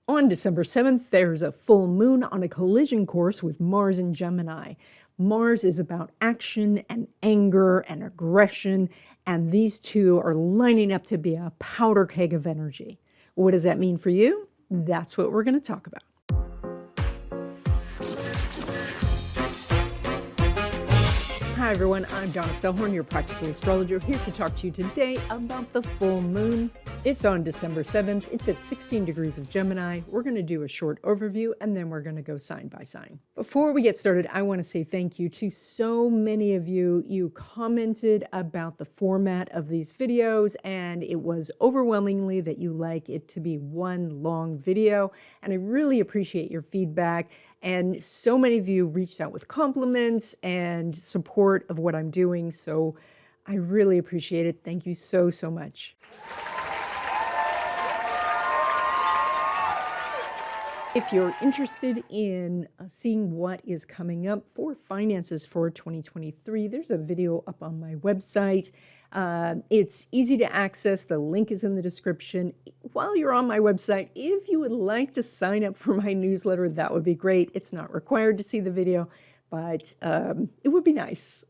On December 7th, there's a full moon on a collision course with Mars in Gemini. Mars is about action and anger and aggression, and these two are lining up to be a powder keg of energy. What does that mean for you? That's what we're going to talk about. Hi everyone, I'm Donna Stellhorn, your practical astrologer, here to talk to you today about the full moon. It's on December 7th. It's at 16 degrees of Gemini. We're going to do a short overview and then we're going to go sign by sign. Before we get started, I want to say thank you to so many of you. You commented about the format of these videos, and it was overwhelmingly that you like it to be one long video, and I really appreciate your feedback. And so many of you reached out with compliments and support of what I'm doing, so I really appreciate it. Thank you so, so much. If you're interested in seeing what is coming up for finances for 2023, there's a video up on my website. It's easy to access. The link is in the description. While you're on my website, if you would like to sign up for my newsletter, that would be great. It's not required to see the video, but it would be nice.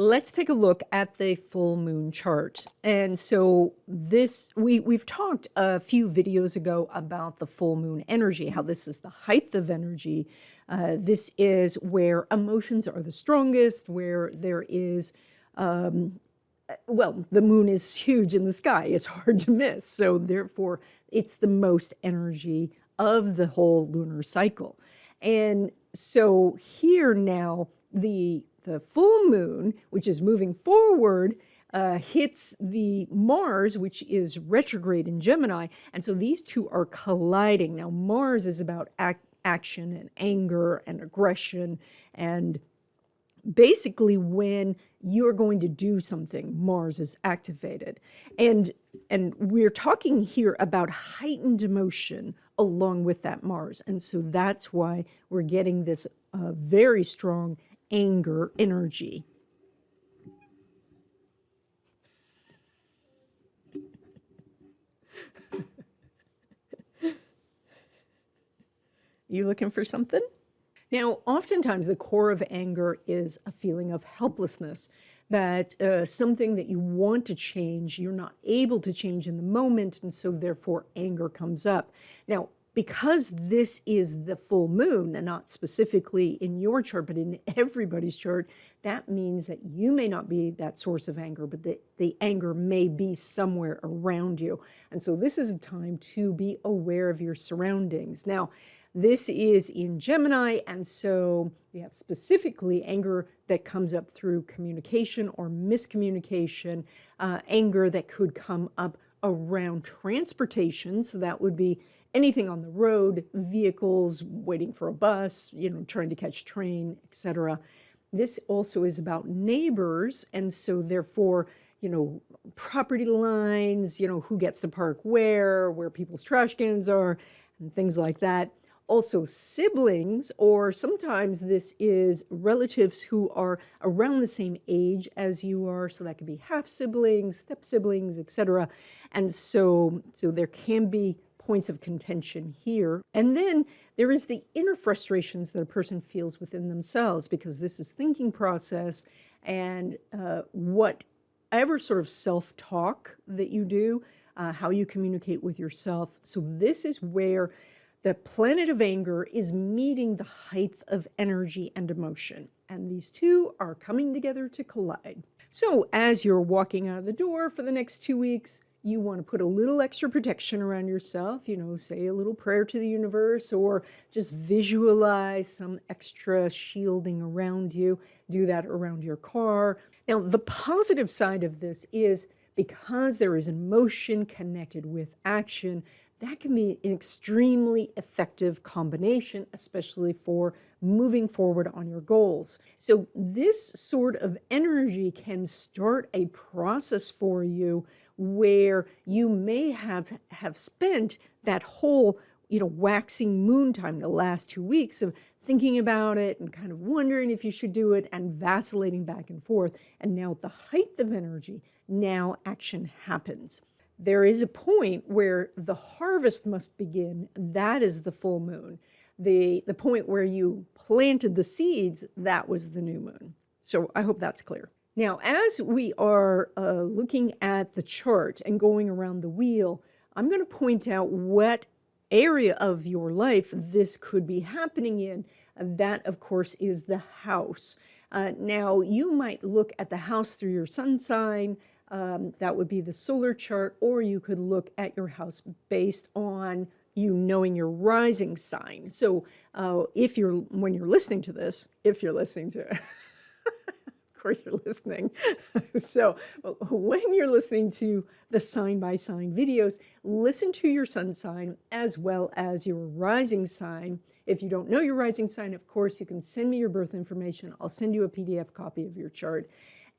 Let's take a look at the full moon chart. And so we've talked a few videos ago about the full moon energy, how this is the height of energy. This is where emotions are the strongest, where there is, well, the moon is huge in the sky. It's hard to miss. So therefore, it's the most energy of the whole lunar cycle. And so here now, the full moon, which is moving forward, hits the Mars, which is retrograde in Gemini. And so these two are colliding. Now, Mars is about action and anger and aggression. And basically, when you're going to do something, Mars is activated. And we're talking here about heightened emotion along with that Mars. And so that's why we're getting this very strong anger energy. You looking for something? Now, oftentimes the core of anger is a feeling of helplessness, that something that you want to change, you're not able to change in the moment, and so therefore anger comes up. Now, because this is the full moon, and not specifically in your chart, but in everybody's chart, that means that you may not be that source of anger, but the anger may be somewhere around you. And so this is a time to be aware of your surroundings. Now, this is in Gemini, and so we have specifically anger that comes up through communication or miscommunication, anger that could come up around transportation. So that would be anything on the road, vehicles, waiting for a bus, trying to catch a train, etc. This also is about neighbors, and so therefore, property lines, who gets to park where people's trash cans are, and things like that. Also siblings, or sometimes this is relatives who are around the same age as you are, so that could be half siblings, step siblings, etc. And so there can be points of contention here. And then there is the inner frustrations that a person feels within themselves, because this is thinking process and whatever sort of self-talk that you do, how you communicate with yourself. So this is where the planet of anger is meeting the height of energy and emotion. And these two are coming together to collide. So as you're walking out of the door for the next 2 weeks, you want to put a little extra protection around yourself, say a little prayer to the universe, or just visualize some extra shielding around you. Do that around your car. Now, the positive side of this is because there is emotion connected with action, that can be an extremely effective combination, especially for moving forward on your goals. So this sort of energy can start a process for you where you may have spent that whole, waxing moon time, the last 2 weeks of thinking about it and kind of wondering if you should do it and vacillating back and forth. And now at the height of energy, now action happens. there is a point where the harvest must begin. That is the full moon. The point where you planted the seeds, that was the new moon. So I hope that's clear. Now, as we are looking at the chart and going around the wheel, I'm going to point out what area of your life this could be happening in. That, of course, is the house. Now, you might look at the house through your sun sign. That would be the solar chart, or you could look at your house based on you knowing your rising sign. So when you're listening to this, if you're listening to it, of course you're listening. So when you're listening to the sign by sign videos, listen to your sun sign as well as your rising sign. If you don't know your rising sign, of course, you can send me your birth information. I'll send you a PDF copy of your chart.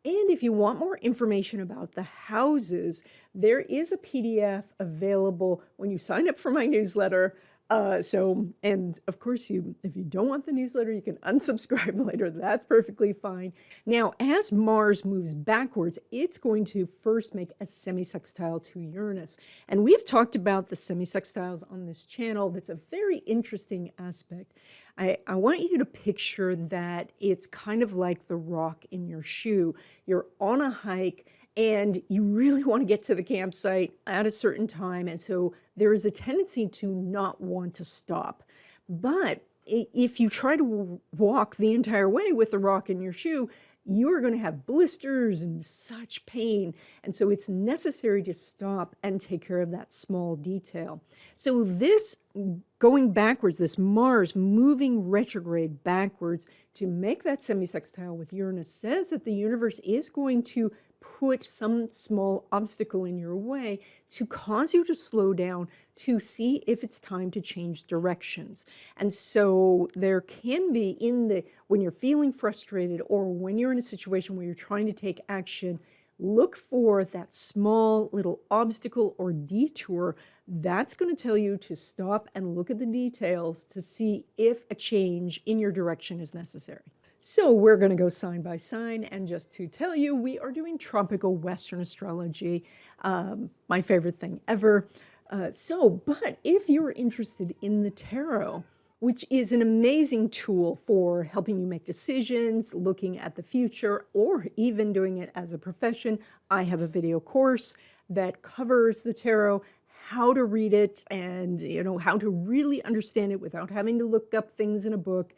And if you want more information about the houses, there is a PDF available when you sign up for my newsletter. And of course, if you don't want the newsletter, you can unsubscribe later. That's perfectly fine. Now, as Mars moves backwards, it's going to first make a semi-sextile to Uranus. And we've talked about the semi-sextiles on this channel. That's a very interesting aspect. I want you to picture that it's kind of like the rock in your shoe. You're on a hike, and you really want to get to the campsite at a certain time. And so there is a tendency to not want to stop. But if you try to walk the entire way with the rock in your shoe, you are going to have blisters and such pain. And so it's necessary to stop and take care of that small detail. So this going backwards, this Mars moving retrograde backwards to make that semi-sextile with Uranus says that the universe is going to put some small obstacle in your way to cause you to slow down, to see if it's time to change directions. And so there can be when you're feeling frustrated or when you're in a situation where you're trying to take action, look for that small little obstacle or detour. That's going to tell you to stop and look at the details to see if a change in your direction is necessary. So we're going to go sign by sign, and just to tell you, we are doing tropical Western astrology, my favorite thing ever. But if you're interested in the tarot, which is an amazing tool for helping you make decisions, looking at the future, or even doing it as a profession, I have a video course that covers the tarot, how to read it, and how to really understand it without having to look up things in a book.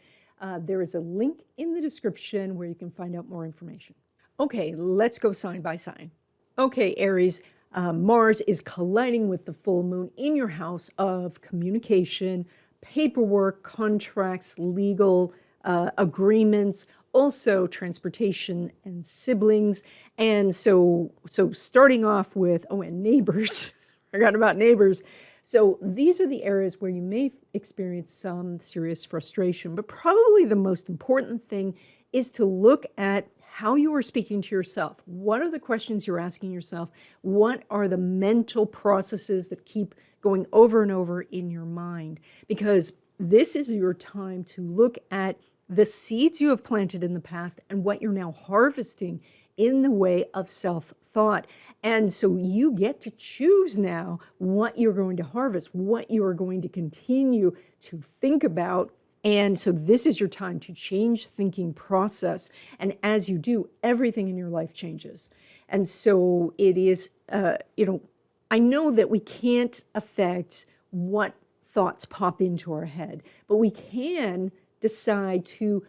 There is a link in the description where you can find out more information. Okay, let's go sign by sign. Okay, Aries, Mars is colliding with the full moon in your house of communication, paperwork, contracts, legal agreements, also transportation and siblings. And so starting off with, and neighbors, forgot about neighbors. So these are the areas where you may experience some serious frustration, but probably the most important thing is to look at how you are speaking to yourself. What are the questions you're asking yourself? What are the mental processes that keep going over and over in your mind? Because this is your time to look at the seeds you have planted in the past and what you're now harvesting in the way of self-thought. And so you get to choose now what you're going to harvest, what you are going to continue to think about. And so this is your time to change thinking process. And as you do, everything in your life changes. And so it is, I know that we can't affect what thoughts pop into our head, but we can decide to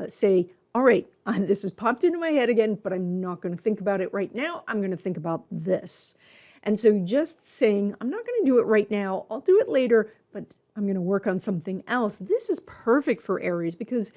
say, all right, this has popped into my head again, but I'm not going to think about it right now. I'm going to think about this. And so just saying, I'm not going to do it right now. I'll do it later, but I'm going to work on something else. This is perfect for Aries because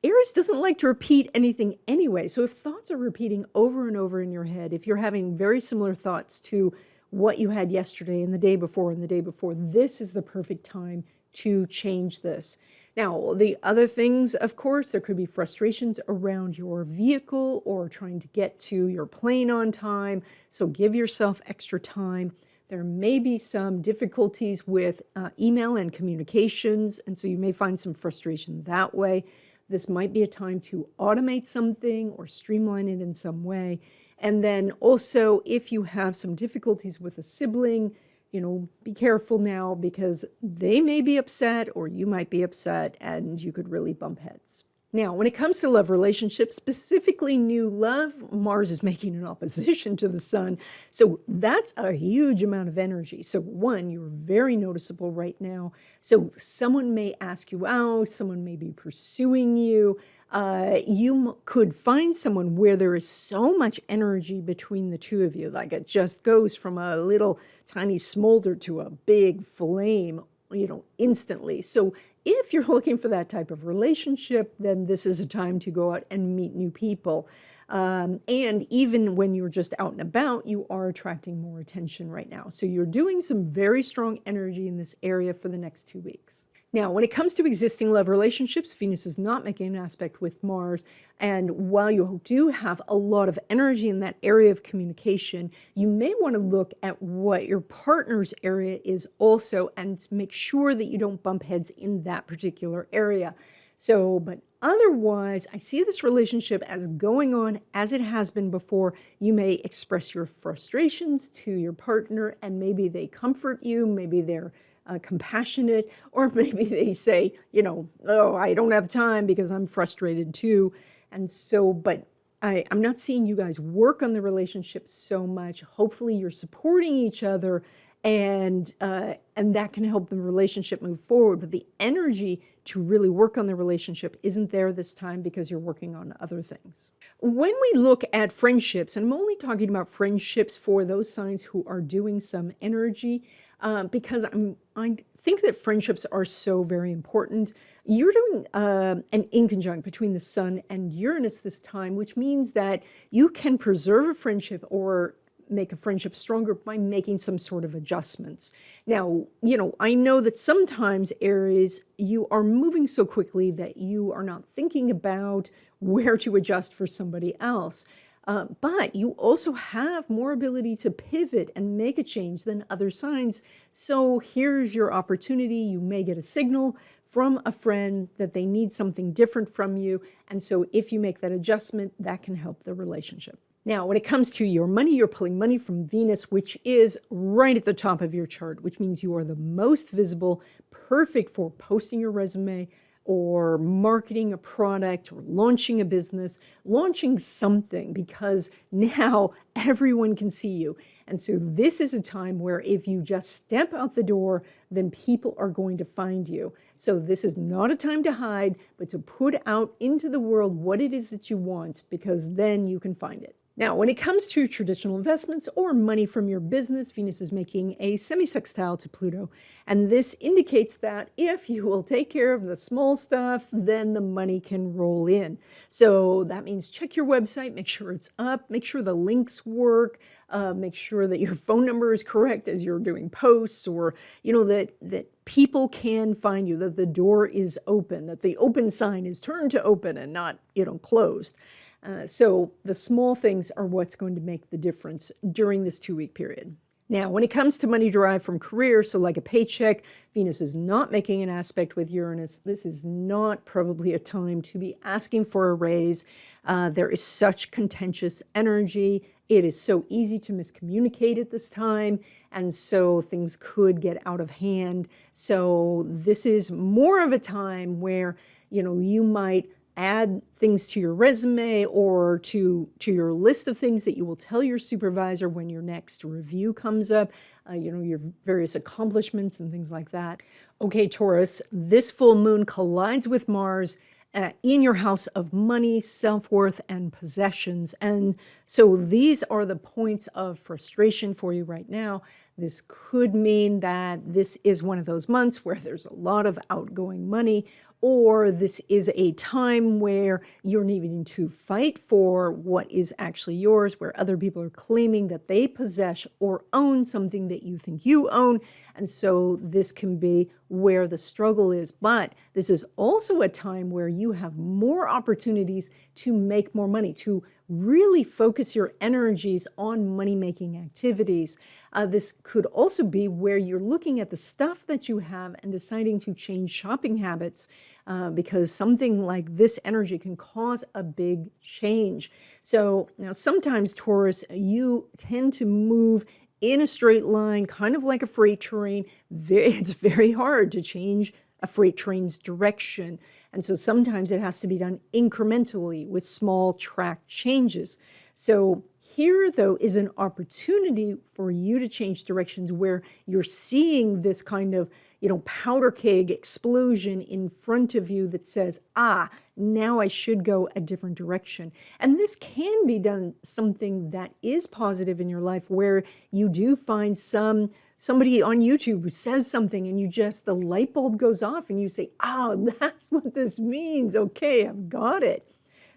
Aries doesn't like to repeat anything anyway. So if thoughts are repeating over and over in your head, if you're having very similar thoughts to what you had yesterday and the day before and the day before, this is the perfect time to change this. Now, the other things, of course, there could be frustrations around your vehicle or trying to get to your plane on time. So give yourself extra time. There may be some difficulties with email and communications, and so you may find some frustration that way. This might be a time to automate something or streamline it in some way. And then also, if you have some difficulties with a sibling, be careful now because they may be upset or you might be upset and you could really bump heads. Now, when it comes to love relationships, specifically new love, Mars is making an opposition to the sun. So that's a huge amount of energy. So one, you're very noticeable right now. So someone may ask you out, someone may be pursuing you. You could find someone where there is so much energy between the two of you, like it just goes from a little tiny smolder to a big flame, instantly. So if you're looking for that type of relationship, then this is a time to go out and meet new people. And even when you're just out and about, you are attracting more attention right now. So you're doing some very strong energy in this area for the next 2 weeks. Now, when it comes to existing love relationships, Venus is not making an aspect with Mars. And while you do have a lot of energy in that area of communication, you may want to look at what your partner's area is also and make sure that you don't bump heads in that particular area. So, but otherwise, I see this relationship as going on as it has been before. You may express your frustrations to your partner and maybe they comfort you, maybe they're compassionate, or maybe they say, oh, I don't have time because I'm frustrated too. And so, but I'm not seeing you guys work on the relationship so much. Hopefully you're supporting each other and that can help the relationship move forward. But the energy to really work on the relationship isn't there this time because you're working on other things. When we look at friendships, and I'm only talking about friendships for those signs who are doing some energy, because I think that friendships are so very important. You're doing an inconjunct between the Sun and Uranus this time, which means that you can preserve a friendship or make a friendship stronger by making some sort of adjustments. Now, I know that sometimes, Aries, you are moving so quickly that you are not thinking about where to adjust for somebody else. But you also have more ability to pivot and make a change than other signs. So here's your opportunity. You may get a signal from a friend that they need something different from you. And so if you make that adjustment, that can help the relationship. Now, when it comes to your money, you're pulling money from Venus, which is right at the top of your chart, which means you are the most visible, perfect for posting your resume, or marketing a product, or launching a business, launching something, because now everyone can see you. And so this is a time where if you just step out the door, then people are going to find you. So this is not a time to hide, but to put out into the world what it is that you want, because then you can find it. Now, when it comes to traditional investments or money from your business, Venus is making a semi-sextile to Pluto. And this indicates that if you will take care of the small stuff, then the money can roll in. So that means check your website, make sure it's up, make sure the links work, make sure that your phone number is correct as you're doing posts, or, that people can find you, that the door is open, that the open sign is turned to open and not, closed. So the small things are what's going to make the difference during this 2-week period. Now, when it comes to money derived from career, so like a paycheck, Venus is not making an aspect with Uranus. This is not probably a time to be asking for a raise. There is such contentious energy. It is so easy to miscommunicate at this time, and so things could get out of hand. So this is more of a time where, you might add things to your resume or to your list of things that you will tell your supervisor when your next review comes up, your various accomplishments and things like that. Okay, Taurus, this full moon collides with Mars in your house of money, self-worth, and possessions. And so these are the points of frustration for you right now. This could mean that this is one of those months where there's a lot of outgoing money, or this is a time where you're needing to fight for what is actually yours, where other people are claiming that they possess or own something that you think you own. And so this can be where the struggle is. But this is also a time where you have more opportunities to make more money, to really focus your energies on money-making activities. This could also be where you're looking at the stuff that you have and deciding to change shopping habits. because something like this energy can cause a big change. So now sometimes, Taurus, you tend to move in a straight line, kind of like a freight train. It's very hard to change a freight train's direction. And so sometimes it has to be done incrementally with small track changes. So here, though, is an opportunity for you to change directions where you're seeing this kind of, powder keg explosion in front of you that says, now I should go a different direction. And this can be done something that is positive in your life, where you do find somebody on YouTube who says something and the light bulb goes off and you say, that's what this means. Okay, I've got it.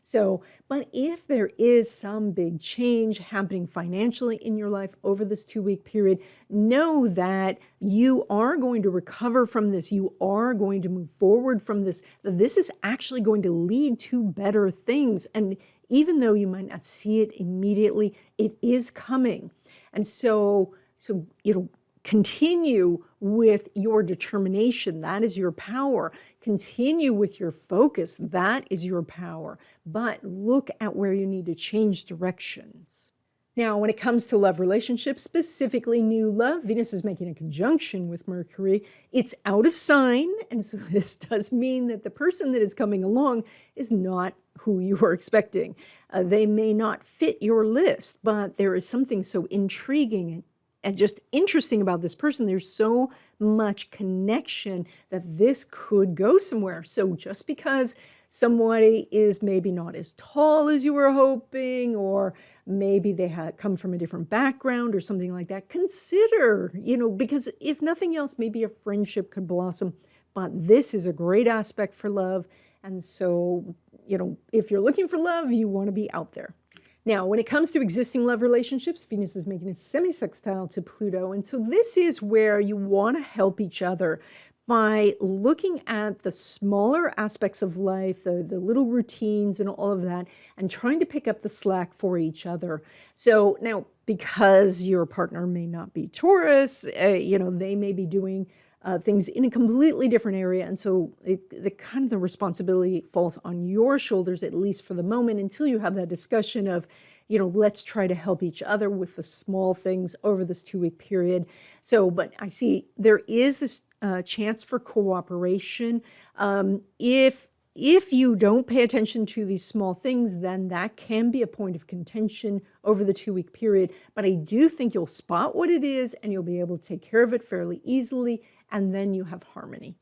So, but if there is some big change happening financially in your life over this 2-week period, know that you are going to recover from this. You are going to move forward from this. This is actually going to lead to better things. And even though you might not see it immediately, it is coming. And so continue with your determination. That is your power. Continue with your focus. That is your power. But look at where you need to change directions. Now, when it comes to love relationships, specifically new love, Venus is making a conjunction with Mercury. It's out of sign, and so this does mean that the person that is coming along is not who you were expecting. They may not fit your list, but there is something so intriguing and just interesting about this person. There's so much connection that this could go somewhere. So just because somebody is maybe not as tall as you were hoping, or maybe they had come from a different background or something like that, consider, because if nothing else, maybe a friendship could blossom. But this is a great aspect for love. And so, if you're looking for love, you want to be out there. Now, when it comes to existing love relationships, Venus is making a semi-sextile to Pluto. And so this is where you want to help each other by looking at the smaller aspects of life, the little routines and all of that, and trying to pick up the slack for each other. So now, because your partner may not be Taurus, they may be doing things in a completely different area. And so the responsibility falls on your shoulders, at least for the moment, until you have that discussion of, let's try to help each other with the small things over this 2-week period. So, but I see there is this chance for cooperation. If you don't pay attention to these small things, then that can be a point of contention over the 2-week period. But I do think you'll spot what it is and you'll be able to take care of it fairly easily. And then you have harmony.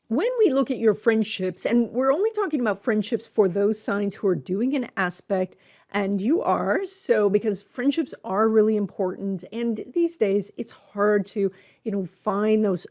When we look at your friendships, and we're only talking about friendships for those signs who are doing an aspect, and you are, so because friendships are really important, and these days it's hard to, find those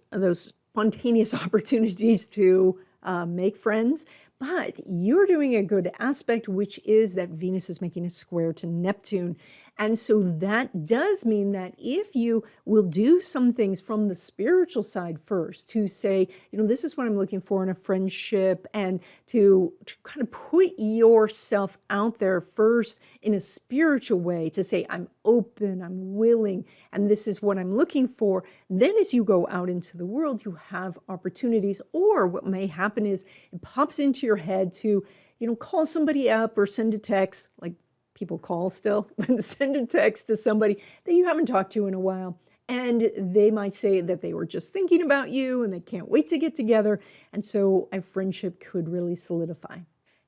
spontaneous opportunities to make friends. But you're doing a good aspect, which is that Venus is making a square to Neptune. And so that does mean that if you will do some things from the spiritual side first, to say, this is what I'm looking for in a friendship, and to kind of put yourself out there first in a spiritual way, to say, I'm open, I'm willing, and this is what I'm looking for. Then as you go out into the world, you have opportunities. Or what may happen is it pops into your head to, call somebody up or send a text, like people call still, send a text to somebody that you haven't talked to in a while. And they might say that they were just thinking about you and they can't wait to get together. And so a friendship could really solidify.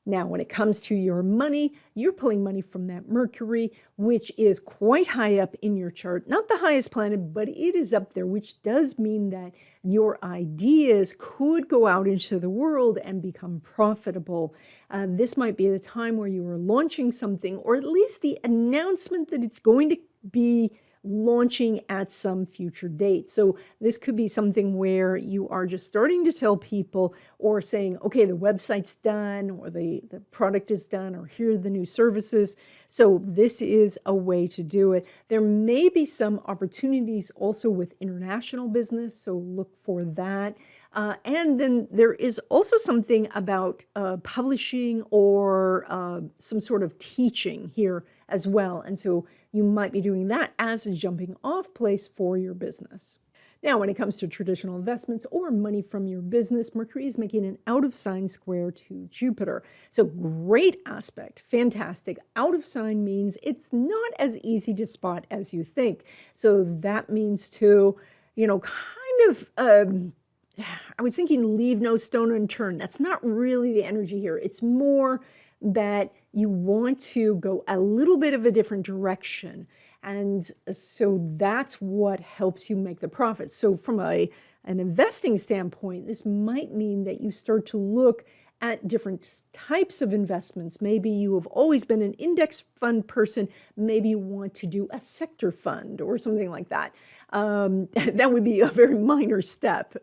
Now, when it comes to your money, you're pulling money from that Mercury, which is quite high up in your chart. Not the highest planet, but it is up there, which does mean that your ideas could go out into the world and become profitable. This might be the time where you are launching something, or at least the announcement that it's going to be launching at some future date. So this could be something where you are just starting to tell people, or saying, okay, the website's done, or the product is done, or here are the new services. So this is a way to do it. There may be some opportunities also with international business, so look for that. And then there is also something about publishing or some sort of teaching here as well. And so you might be doing that as a jumping off place for your business. Now, when it comes to traditional investments or money from your business, Mercury is making an out of sign square to Jupiter. So great aspect, fantastic. Out of sign means it's not as easy to spot as you think. So that means to, kind of, I was thinking leave no stone unturned. That's not really the energy here. It's more that you want to go a little bit of a different direction. And so that's what helps you make the profits. So from an investing standpoint, this might mean that you start to look at different types of investments. Maybe you have always been an index fund person. Maybe you want to do a sector fund or something like that. That would be a very minor step,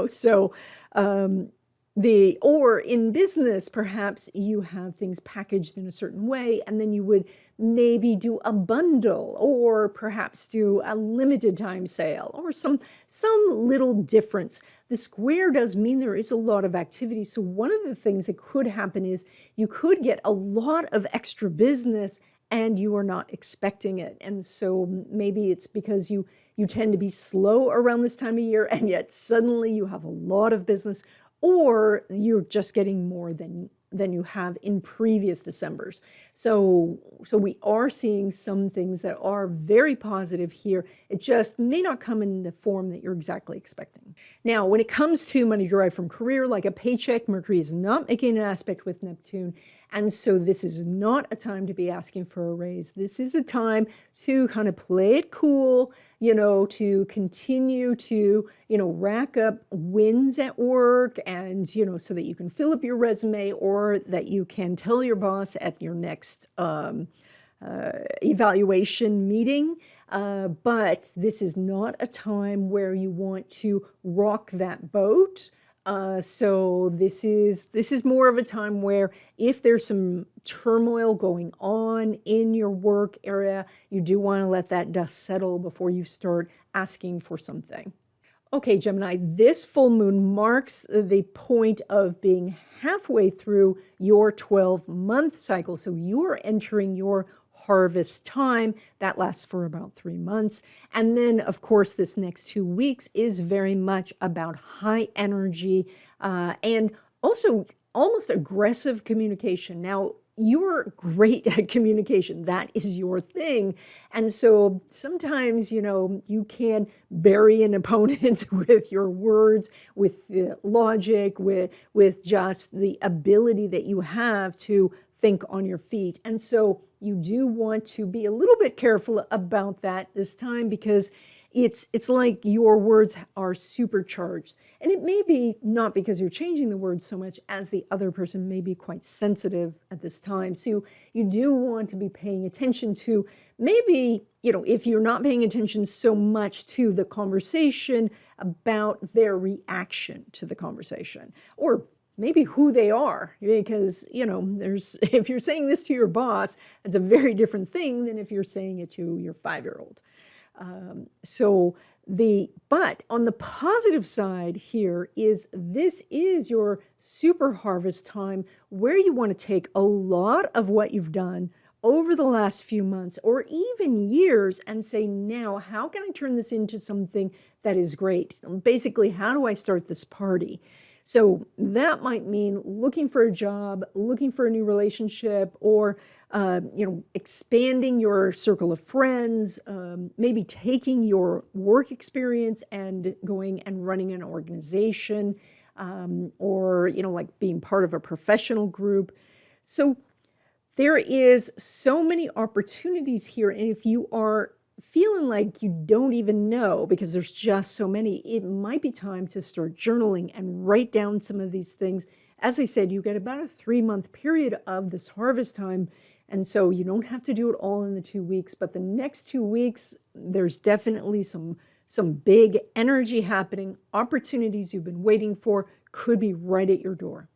So or in business, perhaps you have things packaged in a certain way, and then you would maybe do a bundle, or perhaps do a limited time sale, or some little difference. The square does mean there is a lot of activity. So one of the things that could happen is you could get a lot of extra business and you are not expecting it. And so maybe it's because you tend to be slow around this time of year, and yet suddenly you have a lot of business, or you're just getting more than you have in previous Decembers. So we are seeing some things that are very positive here. It just may not come in the form that you're exactly expecting. Now, when it comes to money derived from career, like a paycheck, Mercury is not making an aspect with Neptune. And so this is not a time to be asking for a raise. This is a time to kind of play it cool, to continue to, rack up wins at work, and, so that you can fill up your resume, or that you can tell your boss at your next evaluation meeting. But this is not a time where you want to rock that boat. So this is more of a time where if there's some turmoil going on in your work area, you do want to let that dust settle before you start asking for something. Okay, Gemini, this full moon marks the point of being halfway through your 12-month cycle. So you are entering your harvest time. That lasts for about 3 months. And then, of course, this next 2 weeks is very much about high energy and also almost aggressive communication. Now, you're great at communication. That is your thing. And so sometimes, you can bury an opponent with your words, with the logic, with just the ability that you have to think on your feet. And so you do want to be a little bit careful about that this time, because it's like your words are supercharged. And it may be not because you're changing the words so much as the other person may be quite sensitive at this time. So you do want to be paying attention to maybe, if you're not paying attention so much to the conversation, about their reaction to the conversation, or maybe who they are, because, if you're saying this to your boss, it's a very different thing than if you're saying it to your 5-year-old. But on the positive side here is this is your super harvest time, where you want to take a lot of what you've done over the last few months or even years and say, now, how can I turn this into something that is great? Basically, how do I start this party? So that might mean looking for a job, looking for a new relationship, or expanding your circle of friends, maybe taking your work experience and going and running an organization, or like being part of a professional group. So there is so many opportunities here, and if you are feeling like you don't even know because there's just so many, it might be time to start journaling and write down some of these things. As I said, you get about a 3-month period of this harvest time, and so you don't have to do it all in the 2 weeks, but the next 2 weeks, there's definitely some big energy happening. Opportunities you've been waiting for could be right at your door.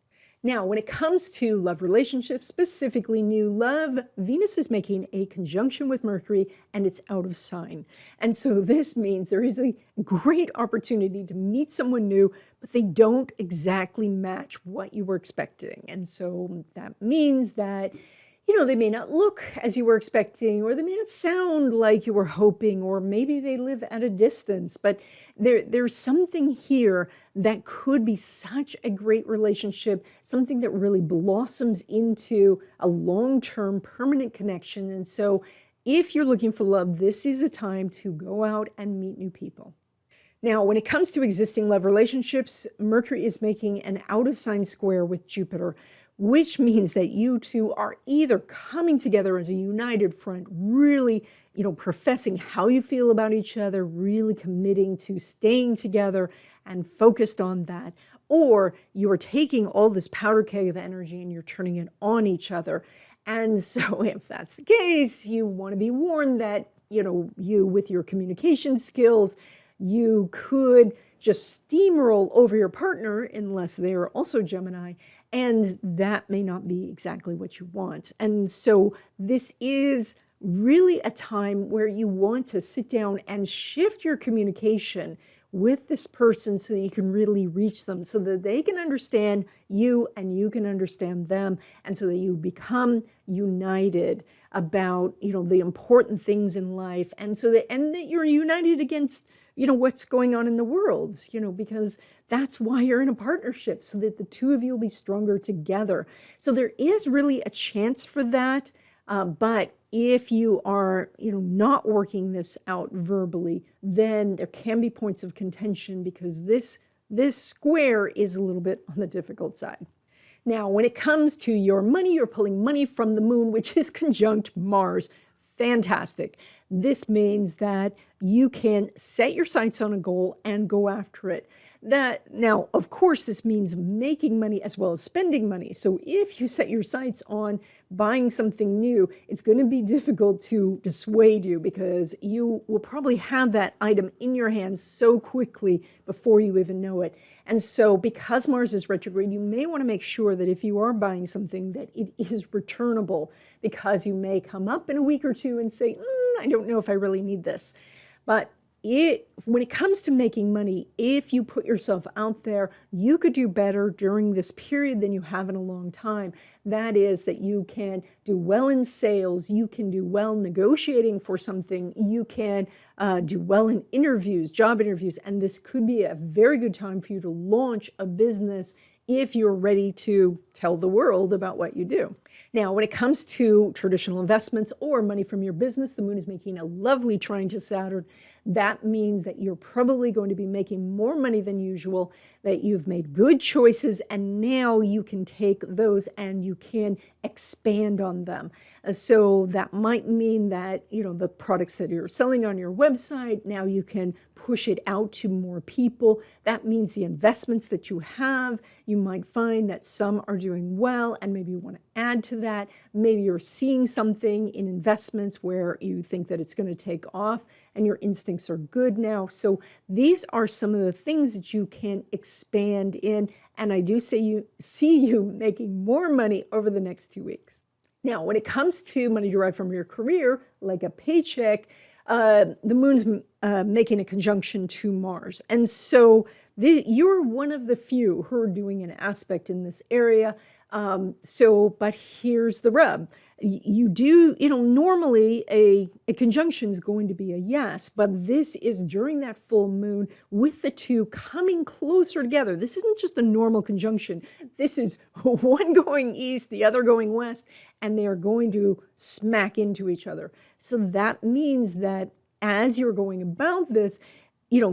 Now, when it comes to love relationships, specifically new love, Venus is making a conjunction with Mercury, and it's out of sign. And so this means there is a great opportunity to meet someone new, but they don't exactly match what you were expecting. And so that means that they may not look as you were expecting, or they may not sound like you were hoping, or maybe they live at a distance. But there's something here that could be such a great relationship, something that really blossoms into a long-term permanent connection. And so if you're looking for love, this is a time to go out and meet new people. Now, when it comes to existing love relationships, Mercury is making an out-of-sign square with Jupiter, which means that you two are either coming together as a united front, really, professing how you feel about each other, really committing to staying together and focused on that, or you're taking all this powder keg of energy and you're turning it on each other. And so if that's the case, you want to be warned that, you with your communication skills, you could just steamroll over your partner unless they're also Gemini, and that may not be exactly what you want. And so this is really a time where you want to sit down and shift your communication with this person so that you can really reach them, so that they can understand you and you can understand them, and so that you become united about, the important things in life, and that you're united against, what's going on in the world, because that's why you're in a partnership, so that the two of you will be stronger together. So there is really a chance for that. But if you are, not working this out verbally, then there can be points of contention, because this square is a little bit on the difficult side. Now, when it comes to your money, you're pulling money from the moon, which is conjunct Mars. Fantastic. This means that you can set your sights on a goal and go after it. Now, of course, this means making money as well as spending money. So if you set your sights on buying something new, it's going to be difficult to dissuade you, because you will probably have that item in your hands so quickly before you even know it. And so because Mars is retrograde, you may want to make sure that if you are buying something, that it is returnable, because you may come up in a week or two and say, I don't know if I really need this. But when it comes to making money, if you put yourself out there, you could do better during this period than you have in a long time. That is, that you can do well in sales, you can do well negotiating for something, you can do well in interviews, job interviews, and this could be a very good time for you to launch a business if you're ready to tell the world about what you do. Now, when it comes to traditional investments or money from your business, the moon is making a lovely trine to Saturn. That means that you're probably going to be making more money than usual, that you've made good choices, and now you can take those and you can expand on them. So that might mean that, the products that you're selling on your website, now you can push it out to more people. That means the investments that you have, you might find that some are doing well, and maybe you want to add to that. Maybe you're seeing something in investments where you think that it's going to take off, and your instincts are good now. So these are some of the things that you can expand in, and I do see you making more money over the next 2 weeks. Now, when it comes to money derived from your career, like a paycheck, the moon's making a conjunction to Mars. And so you're one of the few who are doing an aspect in this area. But here's the rub. You do, normally a conjunction is going to be a yes, but this is during that full moon with the two coming closer together. This isn't just a normal conjunction. This is one going east, the other going west, and they are going to smack into each other. So that means that as you're going about this,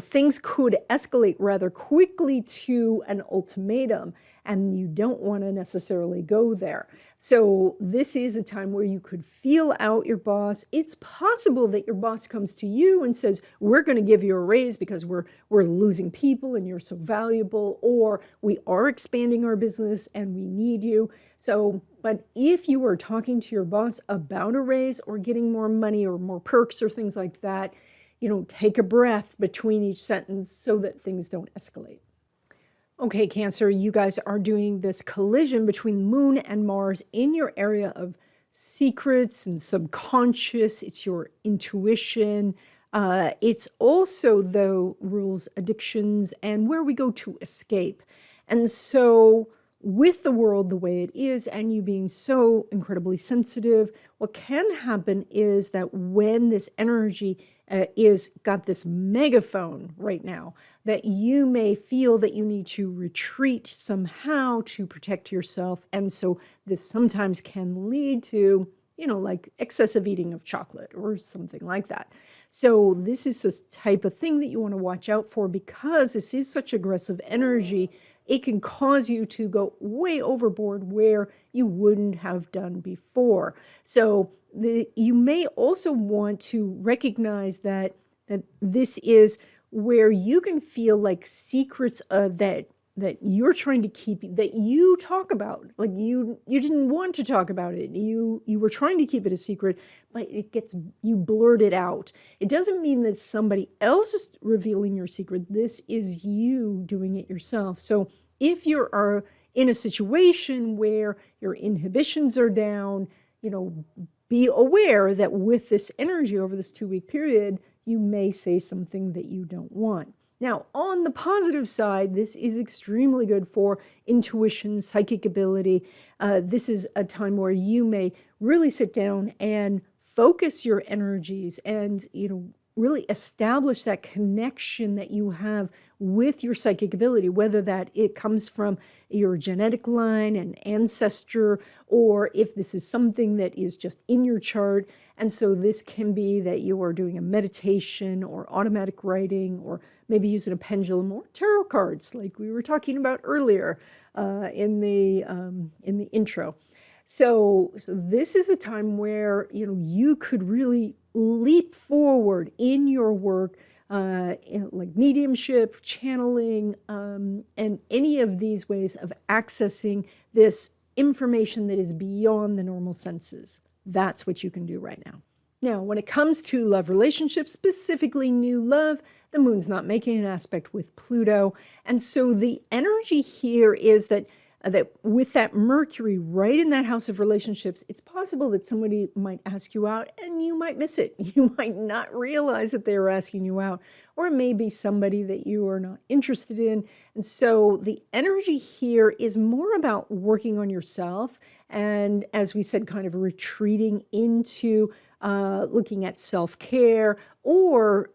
things could escalate rather quickly to an ultimatum, and you don't want to necessarily go there. So this is a time where you could feel out your boss. It's possible that your boss comes to you and says, we're going to give you a raise because we're losing people and you're so valuable, or we are expanding our business and we need you. So, but if you are talking to your boss about a raise or getting more money or more perks or things like that, take a breath between each sentence so that things don't escalate. Okay, Cancer, you guys are doing this collision between Moon and Mars in your area of secrets and subconscious. It's your intuition. It's also, though, rules addictions and where we go to escape. And so with the world the way it is and you being so incredibly sensitive, what can happen is that when this energy is got this megaphone right now, that you may feel that you need to retreat somehow to protect yourself. And so this sometimes can lead to, like excessive eating of chocolate or something like that. So this is a type of thing that you want to watch out for, because this is such aggressive energy. It can cause you to go way overboard where you wouldn't have done before. So you may also want to recognize that this is where you can feel like secrets that you're trying to keep, that you talk about, like you didn't want to talk about it. You were trying to keep it a secret, but you blurt it out. It doesn't mean that somebody else is revealing your secret. This is you doing it yourself. So if you are in a situation where your inhibitions are down, be aware that with this energy over this 2-week period, you may say something that you don't want. Now, on the positive side, this is extremely good for intuition, psychic ability. This is a time where you may really sit down and focus your energies and, really establish that connection that you have with your psychic ability, whether that it comes from your genetic line and ancestor, or if this is something that is just in your chart. And so this can be that you are doing a meditation or automatic writing, or maybe using a pendulum or tarot cards, like we were talking about earlier in the intro. So this is a time where you could really leap forward in your work, like mediumship, channeling, and any of these ways of accessing this information that is beyond the normal senses. That's what you can do right now. Now, when it comes to love relationships, specifically new love, the moon's not making an aspect with Pluto. And so the energy here is that with that Mercury right in that house of relationships, it's possible that somebody might ask you out and you might miss it. You might not realize that they were asking you out, or it may be somebody that you are not interested in. And so the energy here is more about working on yourself. And as we said, kind of retreating into looking at self-care, or,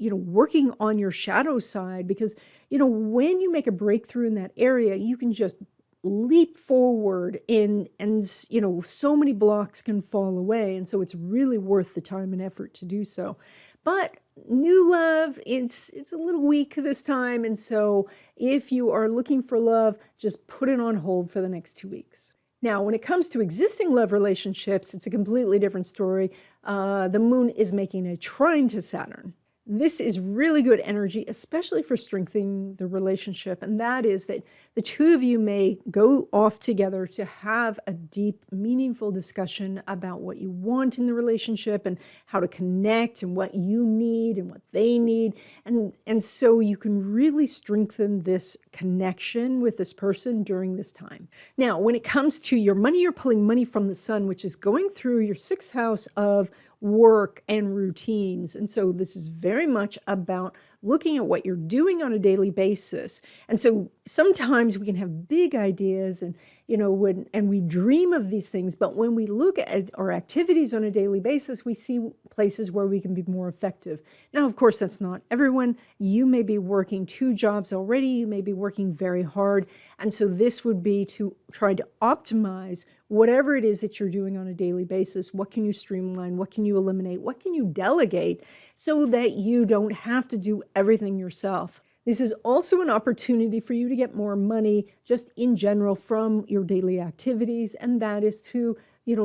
working on your shadow side, because, when you make a breakthrough in that area, you can just leap forward and so many blocks can fall away. And so it's really worth the time and effort to do so. But new love, it's a little weak this time. And so if you are looking for love, just put it on hold for the next 2 weeks. Now, when it comes to existing love relationships, it's a completely different story. The moon is making a trine to Saturn. This is really good energy, especially for strengthening the relationship. And that is that the two of you may go off together to have a deep, meaningful discussion about what you want in the relationship and how to connect and what you need and what they need. And so you can really strengthen this connection with this person during this time. Now, when it comes to your money, you're pulling money from the sun, which is going through your 6th house of work and routines. And so this is very much about looking at what you're doing on a daily basis. And so sometimes we can have big ideas and we dream of these things, but when we look at our activities on a daily basis, we see places where we can be more effective. Now, of course, that's not everyone. You may be working 2 jobs already. You may be working very hard. And so this would be to try to optimize whatever it is that you're doing on a daily basis. What can you streamline? What can you eliminate? What can you delegate so that you don't have to do everything yourself? This is also an opportunity for you to get more money just in general from your daily activities. And that is to,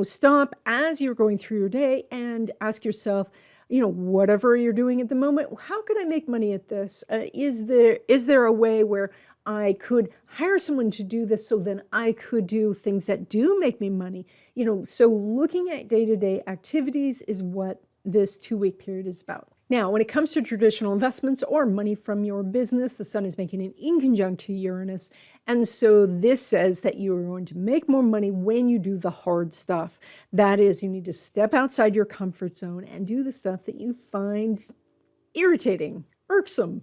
stop as you're going through your day and ask yourself, whatever you're doing at the moment, how can I make money at this? Is there a way where I could hire someone to do this so then I could do things that do make me money? So looking at day-to-day activities is what this 2-week period is about. Now, when it comes to traditional investments or money from your business, the sun is making an inconjunct to Uranus. And so this says that you are going to make more money when you do the hard stuff. That is, you need to step outside your comfort zone and do the stuff that you find irritating, irksome,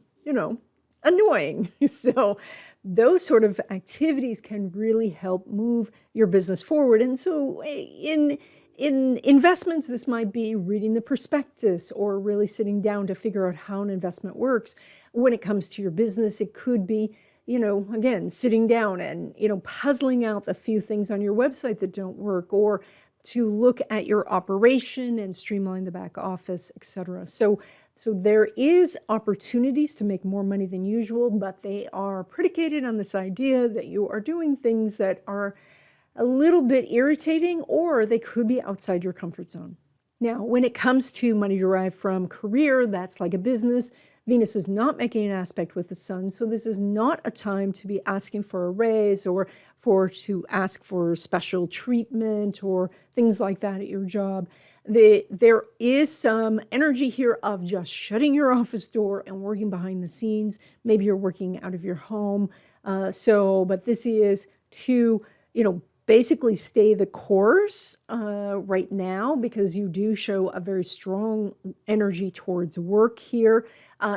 annoying. So those sort of activities can really help move your business forward. And so in investments, this might be reading the prospectus or really sitting down to figure out how an investment works. When it comes to your business, it could be, again, sitting down and, puzzling out the few things on your website that don't work, or to look at your operation and streamline the back office, etc. So there is opportunities to make more money than usual, but they are predicated on this idea that you are doing things that are a little bit irritating, or they could be outside your comfort zone. Now, when it comes to money derived from career, that's like a business. Venus is not making an aspect with the sun, so this is not a time to be asking for a raise or to ask for special treatment or things like that at your job. There is some energy here of just shutting your office door and working behind the scenes. Maybe you're working out of your home. But this is to, basically stay the course right now, because you do show a very strong energy towards work here.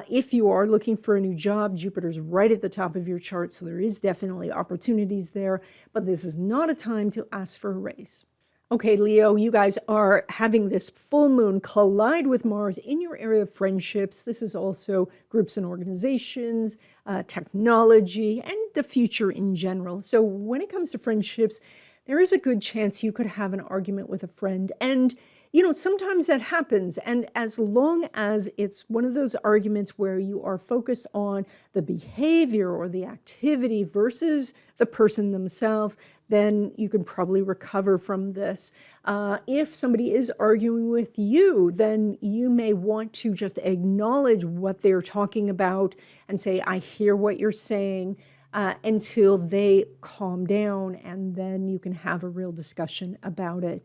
If you are looking for a new job, Jupiter's right at the top of your chart, so there is definitely opportunities there, but this is not a time to ask for a raise. Okay, Leo, you guys are having this full moon collide with Mars in your area of friendships. This is also groups and organizations, technology, and the future in general. So when it comes to friendships, there is a good chance you could have an argument with a friend. And, sometimes that happens. And as long as it's one of those arguments where you are focused on the behavior or the activity versus the person themselves, then you can probably recover from this. If somebody is arguing with you, then you may want to just acknowledge what they're talking about and say, I hear what you're saying, until they calm down, and then you can have a real discussion about it.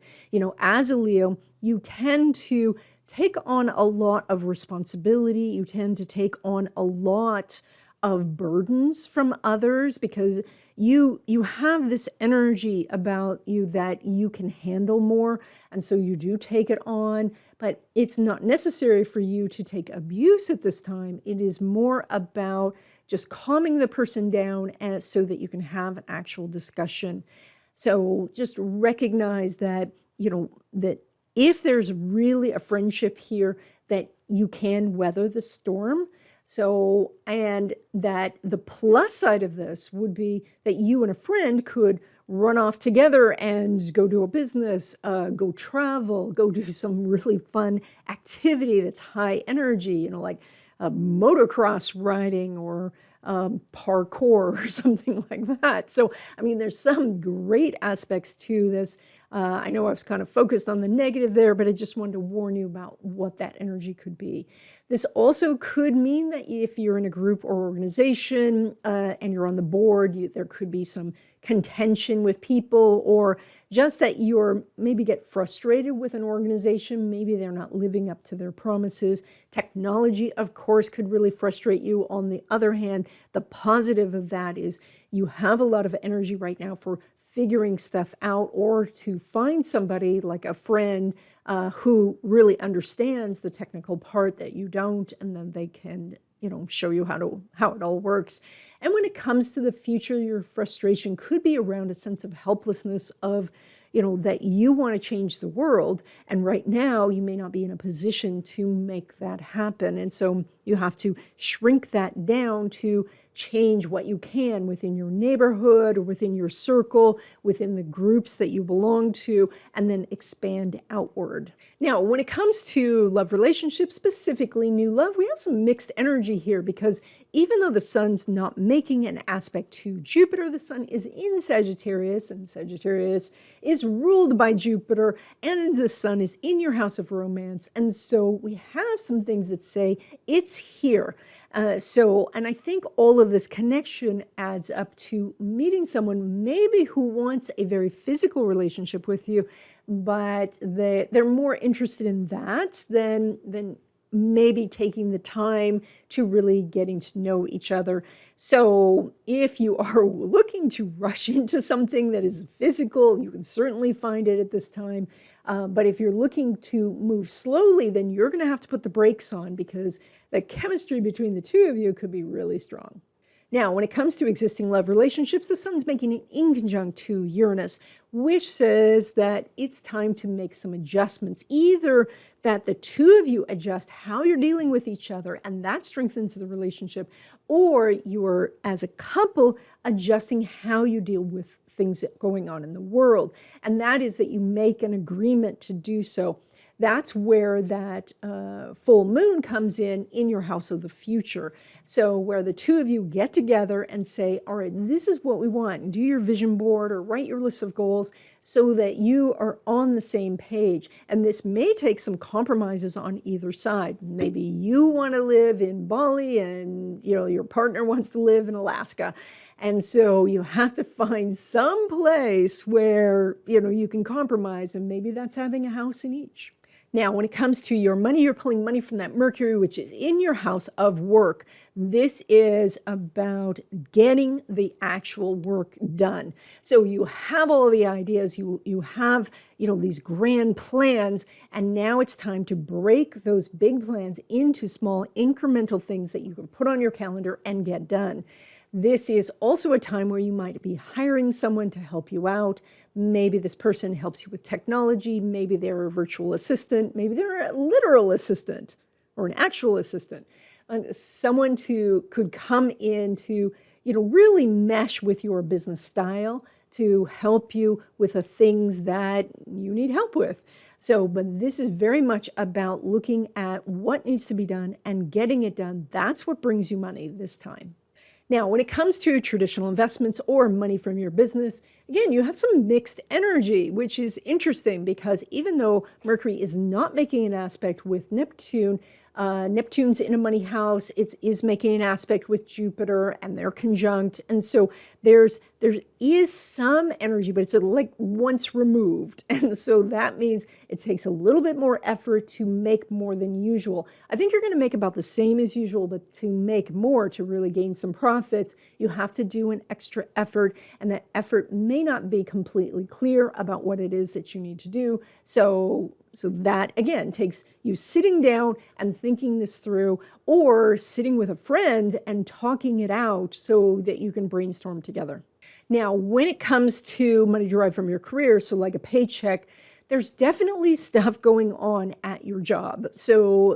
As a Leo, you tend to take on a lot of responsibility. You tend to take on a lot of burdens from others, because you have this energy about you that you can handle more, and so you do take it on. But it's not necessary for you to take abuse at this time. It is more about just calming the person down, and so that you can have an actual discussion. So just recognize that, that if there's really a friendship here, that you can weather the storm. So, and that the plus side of this would be that you and a friend could run off together and go do a business, go travel, go do some really fun activity that's high energy, like motocross riding or parkour or something like that. So, there's some great aspects to this. I know I was kind of focused on the negative there, but I just wanted to warn you about what that energy could be. This also could mean that if you're in a group or organization and you're on the board, there could be some contention with people, or just that you're maybe get frustrated with an organization. Maybe they're not living up to their promises. Technology, of course, could really frustrate you. On the other hand, the positive of that is you have a lot of energy right now for figuring stuff out, or to find somebody like a friend who really understands the technical part that you don't, and then they can show you how it all works. And when it comes to the future, your frustration could be around a sense of helplessness of, that you want to change the world. And right now you may not be in a position to make that happen. And so you have to shrink that down to change what you can within your neighborhood or within your circle, within the groups that you belong to, and then expand outward. Now, when it comes to love relationships, specifically new love, we have some mixed energy here, because even though the sun's not making an aspect to Jupiter, the sun is in Sagittarius, and Sagittarius is ruled by Jupiter, and the sun is in your house of romance. And so we have some things that say it's here. And I think all of this connection adds up to meeting someone maybe who wants a very physical relationship with you, but they're more interested in that than maybe taking the time to really getting to know each other. So if you are looking to rush into something that is physical, you can certainly find it at this time. But if you're looking to move slowly, then you're going to have to put the brakes on, because the chemistry between the two of you could be really strong. Now, when it comes to existing love relationships, the sun's making an inconjunct to Uranus, which says that it's time to make some adjustments. Either that the two of you adjust how you're dealing with each other, and that strengthens the relationship, or you're, as a couple, adjusting how you deal with things going on in the world. And that is that you make an agreement to do so. That's where that full moon comes in your house of the future. So where the two of you get together and say, all right, this is what we want, and do your vision board or write your list of goals so that you are on the same page. And this may take some compromises on either side. Maybe you want to live in Bali and your partner wants to live in Alaska. And so you have to find some place where you can compromise, and maybe that's having a house in each. Now, when it comes to your money, you're pulling money from that Mercury, which is in your house of work. This is about getting the actual work done. So you have all the ideas, you have these grand plans, and now it's time to break those big plans into small incremental things that you can put on your calendar and get done. This is also a time where you might be hiring someone to help you out. Maybe this person helps you with technology. Maybe they're a virtual assistant. Maybe they're a literal assistant or an actual assistant. Someone could come in to, really mesh with your business style to help you with the things that you need help with. But this is very much about looking at what needs to be done and getting it done. That's what brings you money this time. Now, when it comes to traditional investments or money from your business, again, you have some mixed energy, which is interesting because even though Mercury is not making an aspect with Neptune, Neptune's in a money house, it is making an aspect with Jupiter, and they're conjunct. And so there is some energy, but it's like once removed. And so that means it takes a little bit more effort to make more than usual. I think you're going to make about the same as usual, but to make more, to really gain some profits, you have to do an extra effort, and that effort may not be completely clear about what it is that you need to do. So that, again, takes you sitting down and thinking this through, or sitting with a friend and talking it out so that you can brainstorm together. Now, when it comes to money derived from your career, so like a paycheck, there's definitely stuff going on at your job.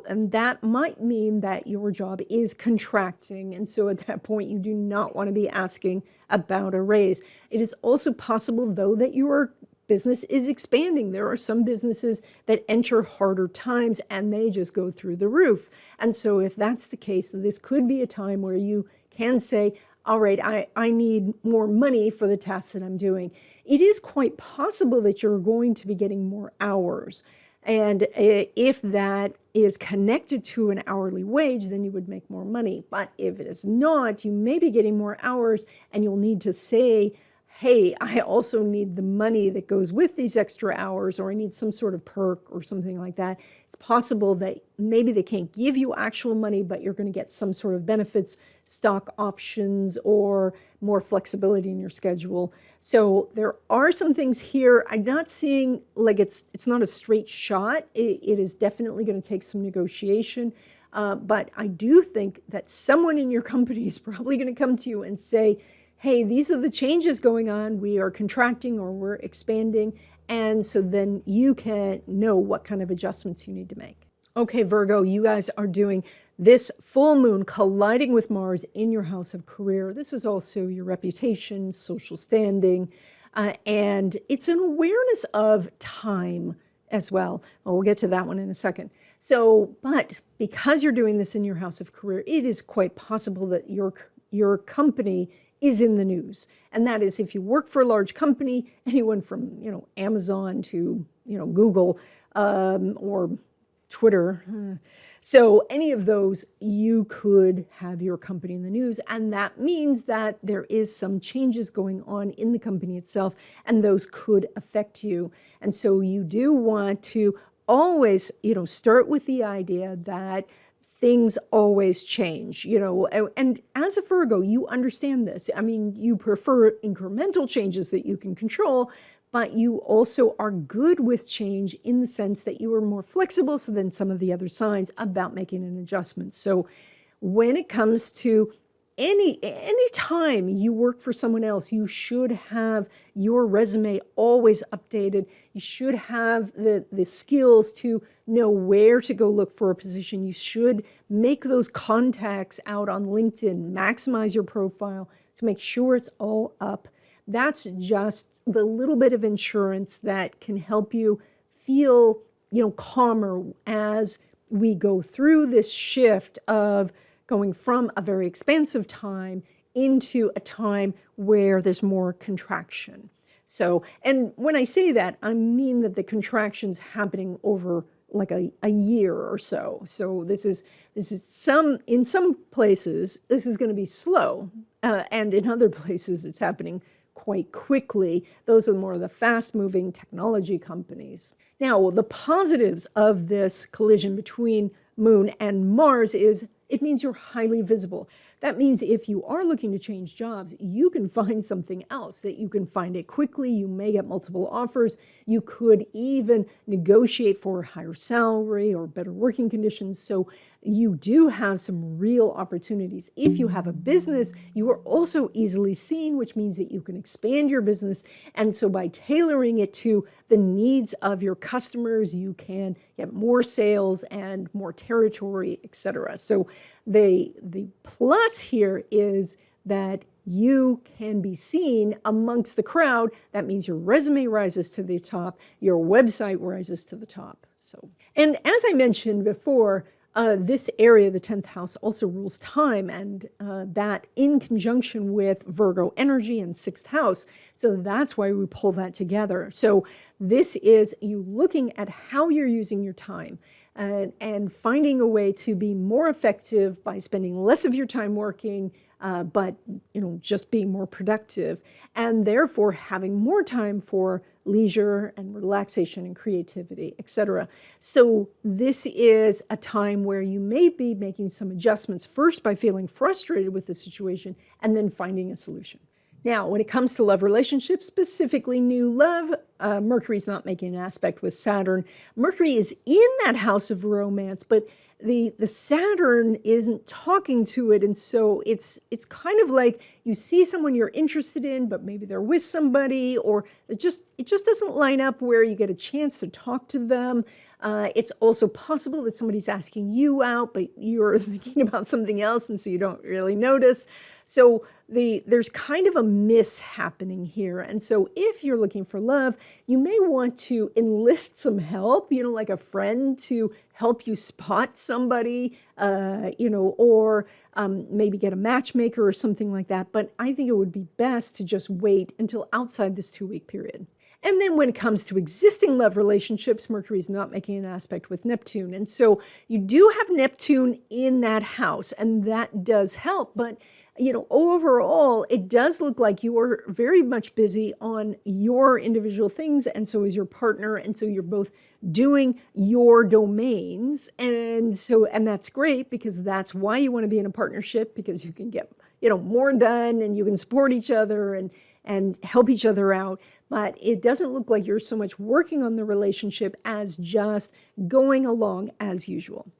And that might mean that your job is contracting. And so at that point, you do not want to be asking about a raise. It is also possible, though, that your business is expanding. There are some businesses that enter harder times and they just go through the roof. And so if that's the case, this could be a time where you can say, all right, I need more money for the tasks that I'm doing. It is quite possible that you're going to be getting more hours. And if that is connected to an hourly wage, then you would make more money. But if it is not, you may be getting more hours and you'll need to say, hey, I also need the money that goes with these extra hours, or I need some sort of perk or something like that. It's possible that maybe they can't give you actual money, but you're going to get some sort of benefits, stock options, or more flexibility in your schedule. So there are some things here. I'm not seeing like it's not a straight shot. It is definitely going to take some negotiation. But I do think that someone in your company is probably going to come to you and say, hey, these are the changes going on. We are contracting or we're expanding. And so then you can know what kind of adjustments you need to make. Okay, Virgo, you guys are doing this full moon colliding with Mars in your house of career. This is also your reputation, social standing, and it's an awareness of time as well. We'll get to that one in a second. But because you're doing this in your house of career, it is quite possible that your company is in the news. And that is, if you work for a large company, anyone from Amazon to Google or Twitter. So any of those, you could have your company in the news. And that means that there is some changes going on in the company itself, and those could affect you. And so you do want to always, start with the idea that things always change, and as a Virgo, you understand this. I mean, you prefer incremental changes that you can control, but you also are good with change in the sense that you are more flexible than some of the other signs about making an adjustment. So when it comes to any time you work for someone else, you should have your resume always updated. You should have the skills to know where to go look for a position. You should make those contacts out on LinkedIn, maximize your profile to make sure it's all up. That's just the little bit of insurance that can help you feel, calmer as we go through this shift of going from a very expansive time into a time where there's more contraction. So, and when I say that, I mean that the contraction's happening over like a year or so. So this is in some places, this is going to be slow. And in other places, it's happening quite quickly. Those are more of the fast-moving technology companies. Now, the positives of this collision between Moon and Mars is it means you're highly visible. That means if you are looking to change jobs, you can find something else, that you can find it quickly. You may get multiple offers. You could even negotiate for a higher salary or better working conditions. So you do have some real opportunities. If you have a business, you are also easily seen, which means that you can expand your business. And so by tailoring it to the needs of your customers, you can get more sales and more territory, etc. So the plus here is that you can be seen amongst the crowd. That means your resume rises to the top, your website rises to the top. So, and as I mentioned before, this area, the 10th house, also rules time, and that in conjunction with Virgo energy and 6th house. So that's why we pull that together. So this is you looking at how you're using your time and finding a way to be more effective by spending less of your time working, but just being more productive, and therefore having more time for leisure and relaxation and creativity, etc. So this is a time where you may be making some adjustments, first by feeling frustrated with the situation and then finding a solution. Now, when it comes to love relationships, specifically new love, Mercury's not making an aspect with Saturn. Mercury is in that house of romance, but the Saturn isn't talking to it, and so it's kind of like you see someone you're interested in, but maybe they're with somebody, or it just doesn't line up where you get a chance to talk to them. It's also possible that somebody's asking you out, but you're thinking about something else, and so you don't really notice. So there's kind of a miss happening here. And so if you're looking for love, you may want to enlist some help, like a friend to help you spot somebody, or maybe get a matchmaker or something like that. But I think it would be best to just wait until outside this 2-week period. And then when it comes to existing love relationships, Mercury's not making an aspect with Neptune. And so you do have Neptune in that house, and that does help. But overall, it does look like you are very much busy on your individual things, and so is your partner, and so you're both doing your domains, and that's great, because that's why you want to be in a partnership, because you can get more done, and you can support each other and help each other out. But it doesn't look like you're so much working on the relationship as just going along as usual.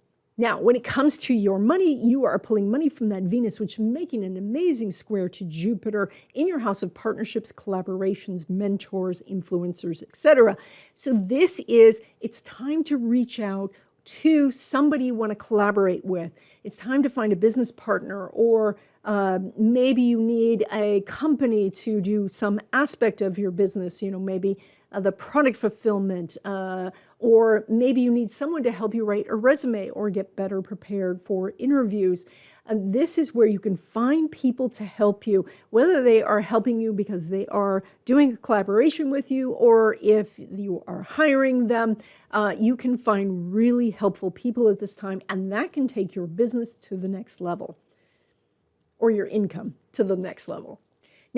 Now, when it comes to your money, you are pulling money from that Venus, which is making an amazing square to Jupiter in your house of partnerships, collaborations, mentors, influencers, etc. So it's time to reach out to somebody you want to collaborate with. It's time to find a business partner, or maybe you need a company to do some aspect of your business, maybe the product fulfillment, or maybe you need someone to help you write a resume or get better prepared for interviews. This is where you can find people to help you, whether they are helping you because they are doing a collaboration with you, or if you are hiring them. You can find really helpful people at this time, and that can take your business to the next level, or your income to the next level.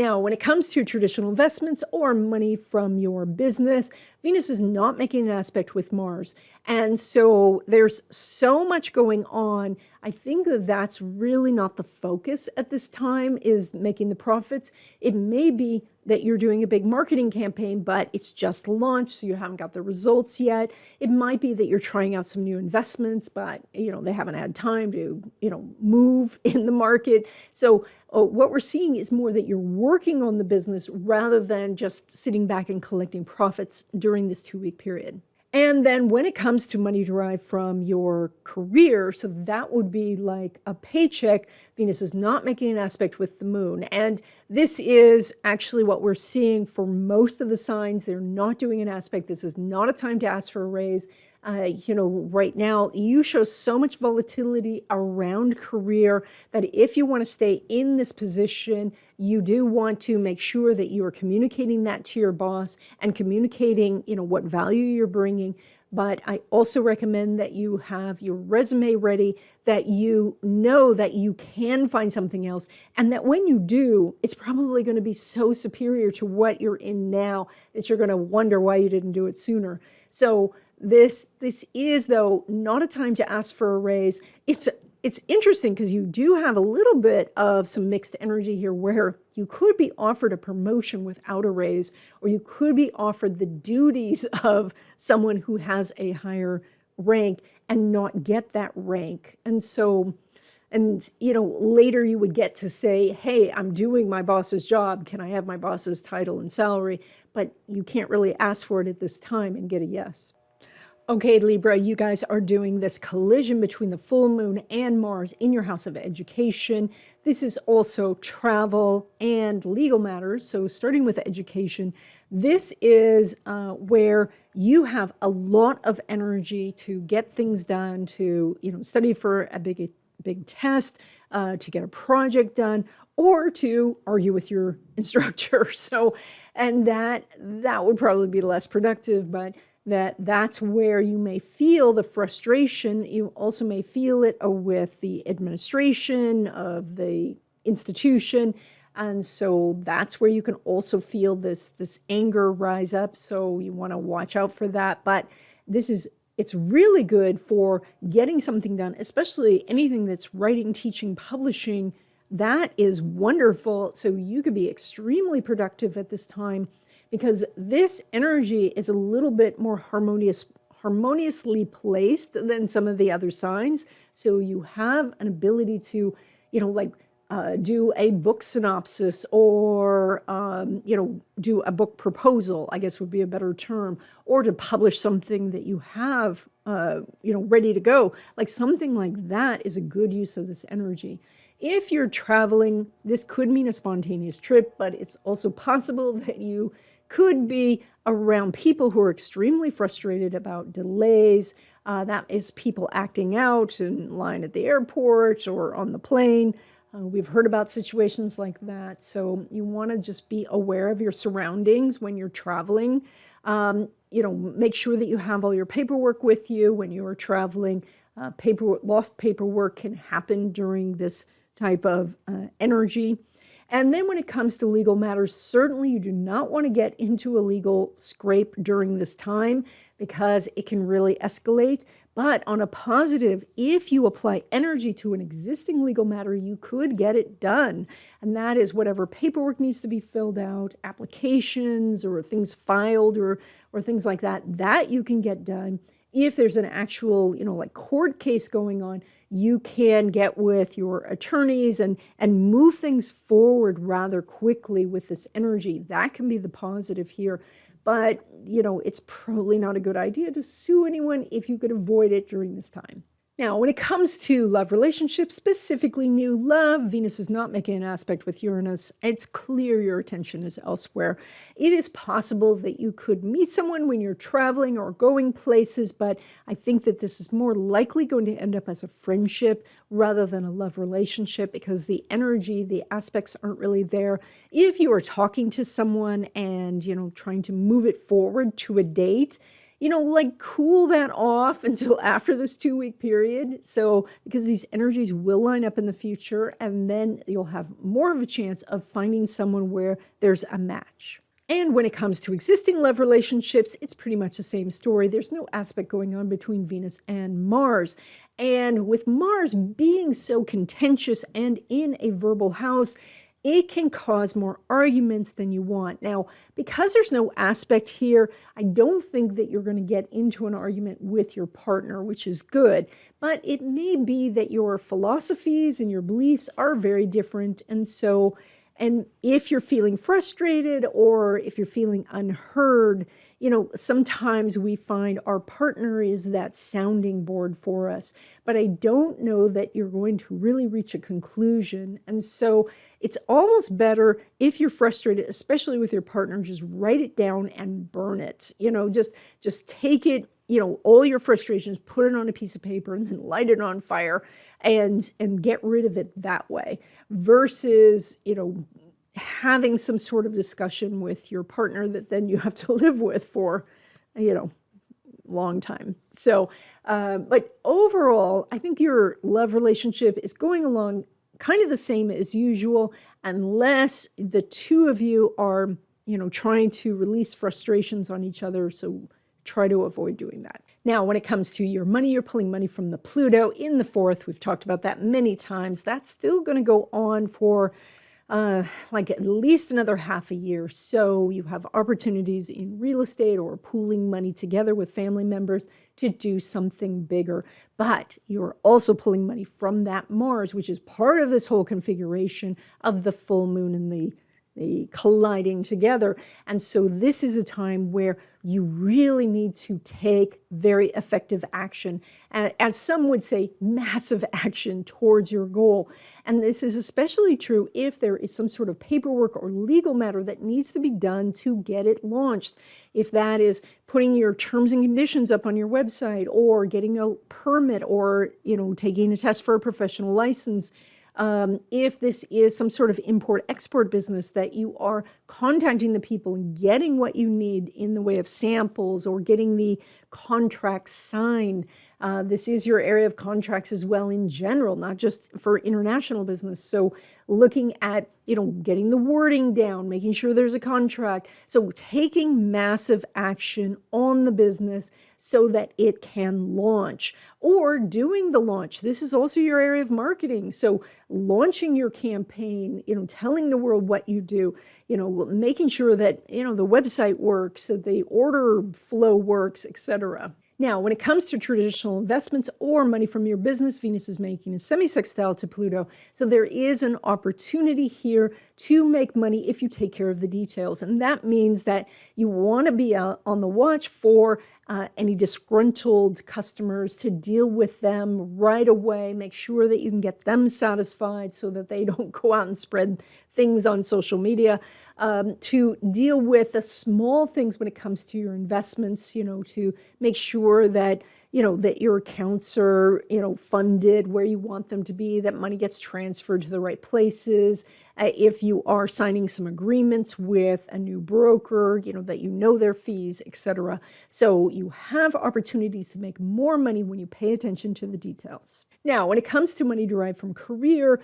Now, when it comes to traditional investments or money from your business, Venus is not making an aspect with Mars. And so there's so much going on. I think that that's really not the focus at this time, is making the profits. It may be that you're doing a big marketing campaign, but it's just launched, so you haven't got the results yet. It might be that you're trying out some new investments, but they haven't had time to move in the market. So what we're seeing is more that you're working on the business rather than just sitting back and collecting profits during this 2-week period. And then when it comes to money derived from your career, so that would be like a paycheck, Venus is not making an aspect with the moon. And this is actually what we're seeing for most of the signs. They're not doing an aspect. This is not a time to ask for a raise. Right now, you show so much volatility around career that if you want to stay in this position, you do want to make sure that you are communicating that to your boss and communicating, what value you're bringing. But I also recommend that you have your resume ready, that you know that you can find something else, and that when you do, it's probably going to be so superior to what you're in now that you're going to wonder why you didn't do it sooner. So this is, though, not a time to ask for a raise. It's interesting because you do have a little bit of some mixed energy here where you could be offered a promotion without a raise, or you could be offered the duties of someone who has a higher rank and not get that rank. And so, later you would get to say, hey, I'm doing my boss's job. Can I have my boss's title and salary? But you can't really ask for it at this time and get a yes. Okay, Libra, you guys are doing this collision between the full moon and Mars in your house of education. This is also travel and legal matters. So starting with education, this is where you have a lot of energy to get things done, to study for a big test, to get a project done, or to argue with your instructor. So, and that would probably be less productive, but that's where you may feel the frustration. You also may feel it with the administration of the institution. And so that's where you can also feel this anger rise up. So you want to watch out for that. But it's really good for getting something done, especially anything that's writing, teaching, publishing. That is wonderful. So you could be extremely productive at this time, because this energy is a little bit more harmoniously placed than some of the other signs. So you have an ability to, do a book synopsis, or, do a book proposal, I guess would be a better term, or to publish something that you have, ready to go. Like something like that is a good use of this energy. If you're traveling, this could mean a spontaneous trip, but it's also possible that you could be around people who are extremely frustrated about delays. That is people acting out in line at the airport or on the plane. We've heard about situations like that. So you want to just be aware of your surroundings when you're traveling. Make sure that you have all your paperwork with you when you're traveling. Lost paperwork can happen during this type of energy. And then when it comes to legal matters, certainly you do not want to get into a legal scrape during this time, because it can really escalate. But on a positive, if you apply energy to an existing legal matter, you could get it done. And that is whatever paperwork needs to be filled out, applications or things filed or things like that you can get done. If there's an actual, court case going on, you can get with your attorneys and move things forward rather quickly with this energy. That can be the positive here. But, it's probably not a good idea to sue anyone if you could avoid it during this time. Now, when it comes to love relationships, specifically new love, Venus is not making an aspect with Uranus. It's clear your attention is elsewhere. It is possible that you could meet someone when you're traveling or going places, but I think that this is more likely going to end up as a friendship rather than a love relationship, because the energy, the aspects aren't really there. If you are talking to someone and, trying to move it forward to a date, like cool that off until after this 2-week period. So, because these energies will line up in the future, and then you'll have more of a chance of finding someone where there's a match. And when it comes to existing love relationships, it's pretty much the same story. There's no aspect going on between Venus and Mars. And with Mars being so contentious and in a verbal house, it can cause more arguments than you want. Now, because there's no aspect here, I don't think that you're going to get into an argument with your partner, which is good. But it may be that your philosophies and your beliefs are very different. And if you're feeling frustrated or if you're feeling unheard, sometimes we find our partner is that sounding board for us. But I don't know that you're going to really reach a conclusion. And so it's almost better if you're frustrated, especially with your partner, just write it down and burn it. Just take it, all your frustrations, put it on a piece of paper and then light it on fire and get rid of it that way versus, having some sort of discussion with your partner that then you have to live with for, long time. So, but overall, I think your love relationship is going along kind of the same as usual, unless the two of you are, trying to release frustrations on each other. So try to avoid doing that. Now, when it comes to your money, you're pulling money from the Pluto in the 4th. We've talked about that many times. That's still going to go on for like at least another half a year. So you have opportunities in real estate or pooling money together with family members to do something bigger. But you're also pulling money from that Mars, which is part of this whole configuration of the full moon and the colliding together. And so this is a time where you really need to take very effective action, as some would say, massive action towards your goal. And this is especially true if there is some sort of paperwork or legal matter that needs to be done to get it launched. If that is putting your terms and conditions up on your website or getting a permit or, taking a test for a professional license. If this is some sort of import-export business that you are contacting the people and getting what you need in the way of samples or getting the contracts signed. This is your area of contracts as well in general, not just for international business. So looking at, getting the wording down, making sure there's a contract. So taking massive action on the business so that it can launch or doing the launch. This is also your area of marketing. So launching your campaign, telling the world what you do, making sure that, the website works, that the order flow works, etc. Now, when it comes to traditional investments or money from your business, Venus is making a semi-sextile to Pluto. So there is an opportunity here to make money if you take care of the details. And that means that you want to be on the watch for any disgruntled customers, to deal with them right away. Make sure that you can get them satisfied so that they don't go out and spread things on social media. To deal with the small things when it comes to your investments, to make sure that, that your accounts are, funded where you want them to be, that money gets transferred to the right places. If you are signing some agreements with a new broker, that their fees, etc. So you have opportunities to make more money when you pay attention to the details. Now, when it comes to money derived from career,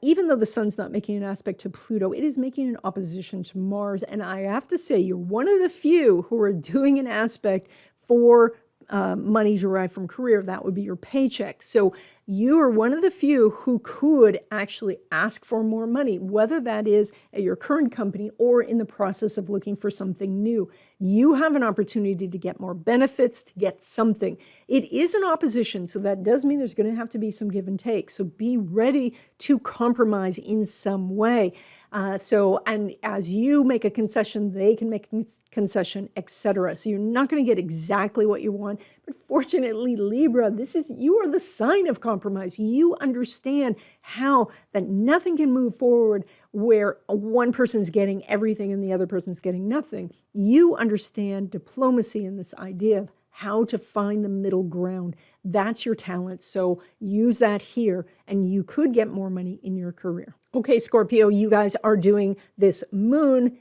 even though the sun's not making an aspect to Pluto, it is making an opposition to Mars. And I have to say, you're one of the few who are doing an aspect for money derived from career. That would be your paycheck. So you are one of the few who could actually ask for more money, whether that is at your current company or in the process of looking for something new. You have an opportunity to get more benefits, to get something. It is an opposition, so that does mean there's going to have to be some give and take. So be ready to compromise in some way. And as you make a concession, they can make a concession, etc. So you're not going to get exactly what you want. But fortunately, Libra, you are the sign of compromise. You understand how that nothing can move forward where one person's getting everything and the other person's getting nothing. You understand diplomacy and this idea of how to find the middle ground. That's your talent. So use that here and you could get more money in your career. Okay, Scorpio, you guys are doing this moon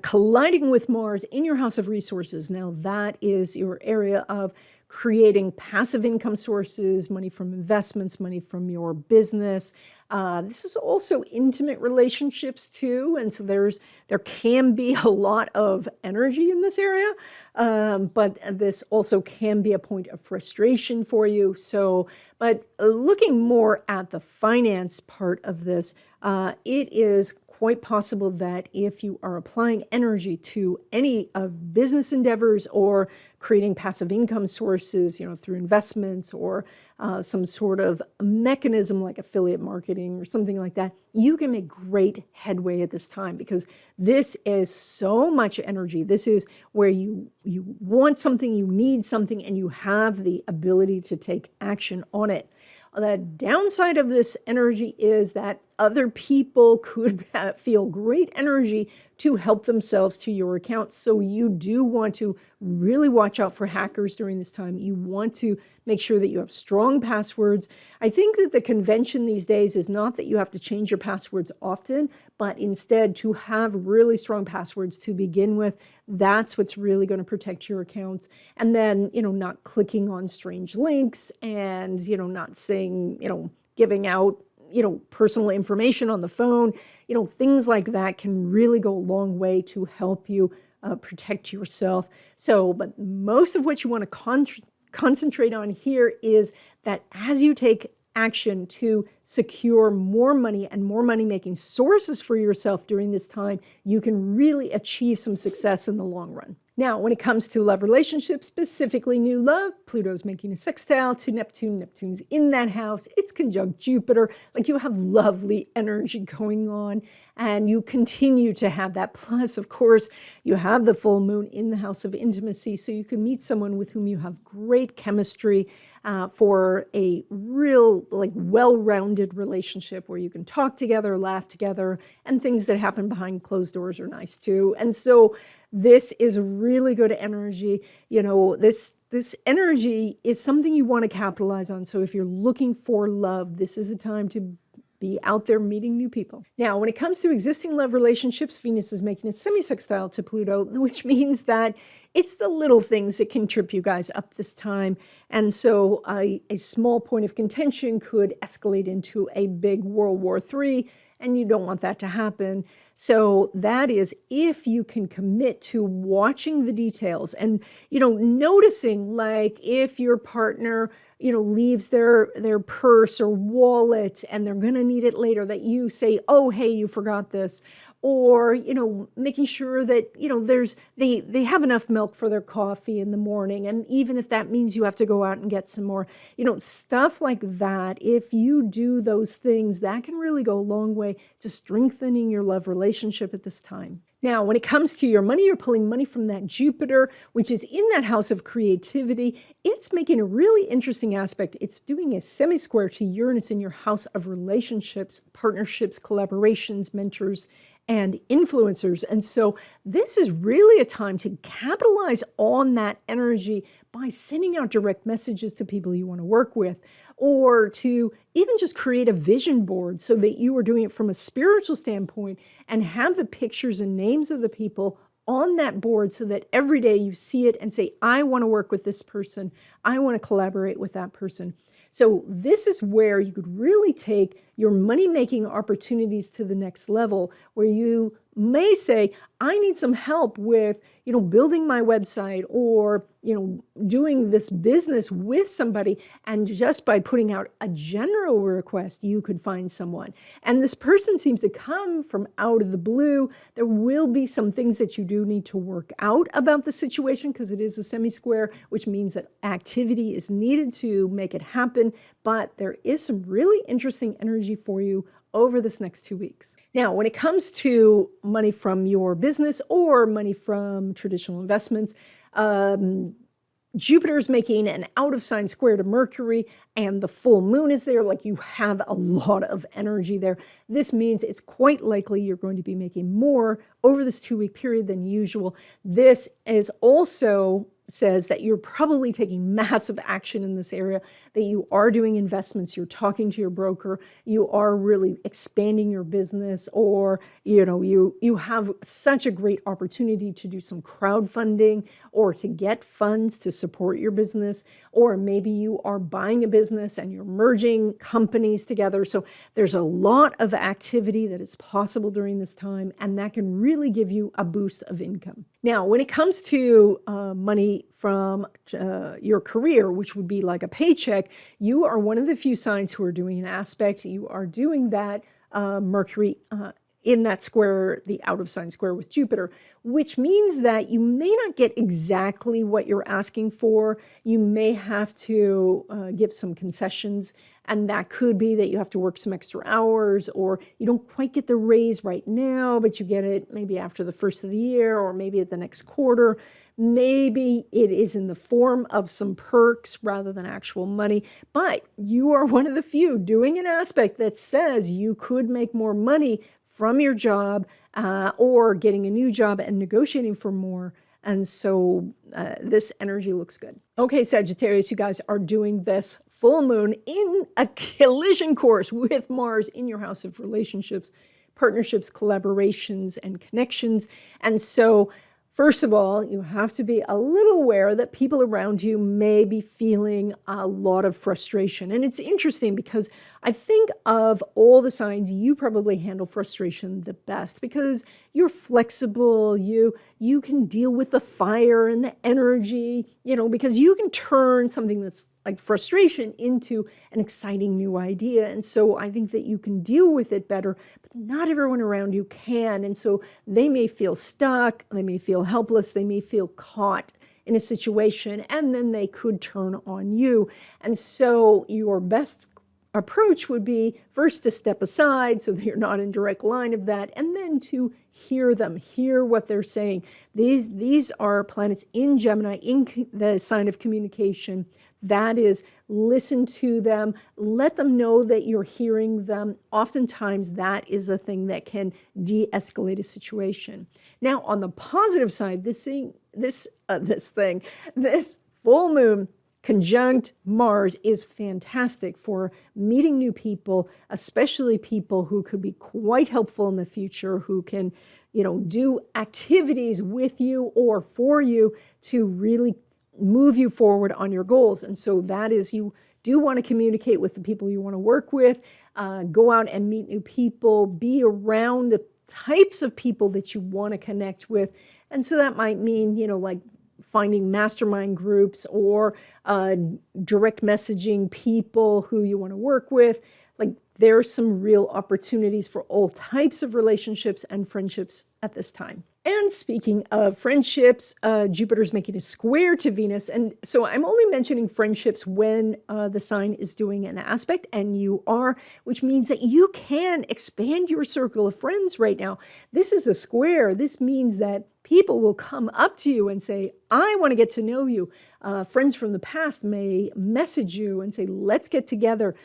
colliding with Mars in your house of resources. Now that is your area of creating passive income sources, money from investments, money from your business. This is also intimate relationships too. And so there can be a lot of energy in this area, but this also can be a point of frustration for you. So, but looking more at the finance part of this, it is quite possible that if you are applying energy to any of business endeavors or creating passive income sources, through investments or some sort of mechanism like affiliate marketing or something like that, you can make great headway at this time, because this is so much energy. This is where you want something, you need something, and you have the ability to take action on it. The downside of this energy is that other people could feel great energy to help themselves to your account. So you do want to really watch out for hackers during this time. You want to make sure that you have strong passwords. I think that the convention these days is not that you have to change your passwords often, but instead to have really strong passwords to begin with. That's what's really going to protect your accounts. And then, not clicking on strange links and, not saying, giving out, personal information on the phone, things like that can really go a long way to help you protect yourself. So, but most of what you want to concentrate on here is that as you take action to secure more money and more money-making sources for yourself during this time, you can really achieve some success in the long run. Now, when it comes to love relationships, specifically new love, Pluto's making a sextile to Neptune. Neptune's in that house. It's conjunct Jupiter. Like, you have lovely energy going on, and you continue to have that. Plus, of course, you have the full moon in the house of intimacy, so you can meet someone with whom you have great chemistry for a real, well-rounded relationship where you can talk together, laugh together, and things that happen behind closed doors are nice too. And so this is really good energy. This energy is something you want to capitalize on. So if you're looking for love, this is a time to be out there meeting new people. Now, when it comes to existing love relationships, Venus is making a semi-sextile to Pluto, which means that it's the little things that can trip you guys up this time. And so a small point of contention could escalate into a big World War III, and you don't want that to happen. So that is if you can commit to watching the details and, noticing, like, if your partner, leaves their purse or wallet and they're going to need it later, that you say, oh, hey, you forgot this. Or, making sure that, they have enough milk for their coffee in the morning. And even if that means you have to go out and get some more, stuff like that. If you do those things, that can really go a long way to strengthening your love relationship at this time. Now, when it comes to your money, you're pulling money from that Jupiter, which is in that house of creativity. It's making a really interesting aspect. It's doing a semi-square to Uranus in your house of relationships, partnerships, collaborations, mentors, and influencers. And so this is really a time to capitalize on that energy by sending out direct messages to people you want to work with, or to even just create a vision board so that you are doing it from a spiritual standpoint and have the pictures and names of the people on that board so that every day you see it and say, I want to work with this person. I want to collaborate with that person. So this is where you could really take your money-making opportunities to the next level, where you may say, I need some help with, building my website or, doing this business with somebody. And just by putting out a general request, you could find someone. And this person seems to come from out of the blue. There will be some things that you do need to work out about the situation, because it is a semi-square, which means that activity is needed to make it happen. But there is some really interesting energy for you over this next 2 weeks. Now, when it comes to money from your business or money from traditional investments, Jupiter's making an out-of-sign square to Mercury, and the full moon is there. Like, you have a lot of energy there. This means it's quite likely you're going to be making more over this 2-week period than usual. This is also says that you're probably taking massive action in this area, that you are doing investments, you're talking to your broker, you are really expanding your business, or you have such a great opportunity to do some crowdfunding or to get funds to support your business, or maybe you are buying a business and you're merging companies together. So there's a lot of activity that is possible during this time, and that can really give you a boost of income. Now, when it comes to money from your career, which would be like a paycheck, you are one of the few signs who are doing an aspect. You are doing that Mercury in that square, the out of sign square with Jupiter, which means that you may not get exactly what you're asking for. You may have to give some concessions, and that could be that you have to work some extra hours, or you don't quite get the raise right now, but you get it maybe after the first of the year, or maybe at the next quarter. Maybe it is in the form of some perks rather than actual money, but you are one of the few doing an aspect that says you could make more money from your job or getting a new job and negotiating for more. And so this energy looks good. Okay, Sagittarius, you guys are doing this full moon in a collision course with Mars in your house of relationships, partnerships, collaborations, and connections. And so first of all, you have to be a little aware that people around you may be feeling a lot of frustration. And it's interesting because I think of all the signs, you probably handle frustration the best because you're flexible, you can deal with the fire and the energy, because you can turn something that's like frustration into an exciting new idea. And so I think that you can deal with it better, but not everyone around you can. And so they may feel stuck, they may feel helpless, they may feel caught in a situation, and then they could turn on you. And so your best approach would be first to step aside so that you're not in direct line of that, and then to hear them, hear what they're saying. These are planets in Gemini, in the sign of communication. That is, listen to them, let them know that you're hearing them. Oftentimes, that is a thing that can de-escalate a situation. Now, on the positive side, this full moon conjunct Mars is fantastic for meeting new people, especially people who could be quite helpful in the future, who can, do activities with you or for you to really move you forward on your goals. And so that is, you do want to communicate with the people you want to work with, go out and meet new people, be around the types of people that you want to connect with. And so that might mean, like finding mastermind groups or direct messaging people who you want to work with. Like, there's some real opportunities for all types of relationships and friendships at this time. And speaking of friendships, Jupiter's making a square to Venus. And so I'm only mentioning friendships when the sign is doing an aspect, and you are, which means that you can expand your circle of friends right now. This is a square. This means that people will come up to you and say, I want to get to know you. Friends from the past may message you and say, let's get together.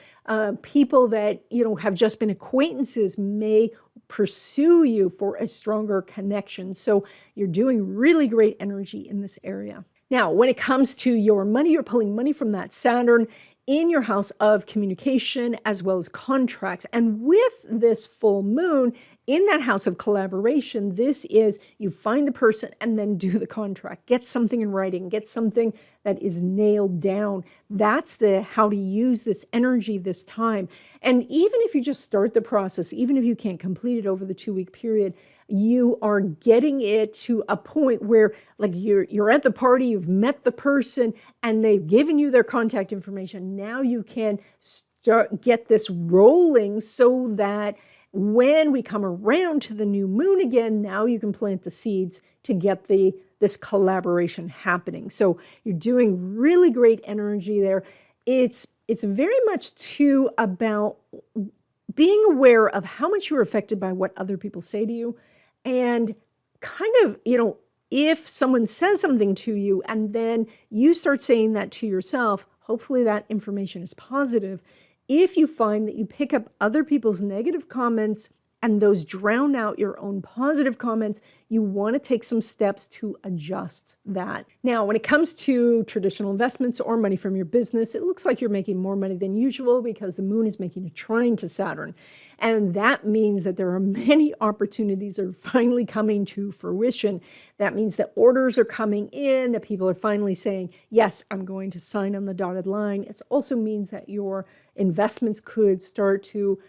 People that, have just been acquaintances may pursue you for a stronger connection. So you're doing really great energy in this area. Now, when it comes to your money, you're pulling money from that Saturn in your house of communication as well as contracts. And with this full moon in that house of collaboration, this is you find the person and then do the contract. Get something in writing, get something that is nailed down. That's the how to use this energy this time. And even if you just start the process, even if you can't complete it over the 2-week period, you are getting it to a point where, like, you're at the party, you've met the person, and they've given you their contact information. Now you can get this rolling so that when we come around to the new moon again, now you can plant the seeds to get this collaboration happening. So you're doing really great energy there. It's very much too about being aware of how much you're affected by what other people say to you. And kind of, if someone says something to you and then you start saying that to yourself, hopefully that information is positive. If you find that you pick up other people's negative comments and those drown out your own positive comments, you want to take some steps to adjust that. Now, when it comes to traditional investments or money from your business, it looks like you're making more money than usual because the moon is making a trine to Saturn. And that means that there are many opportunities that are finally coming to fruition. That means that orders are coming in, that people are finally saying, yes, I'm going to sign on the dotted line. It also means that your investments could start to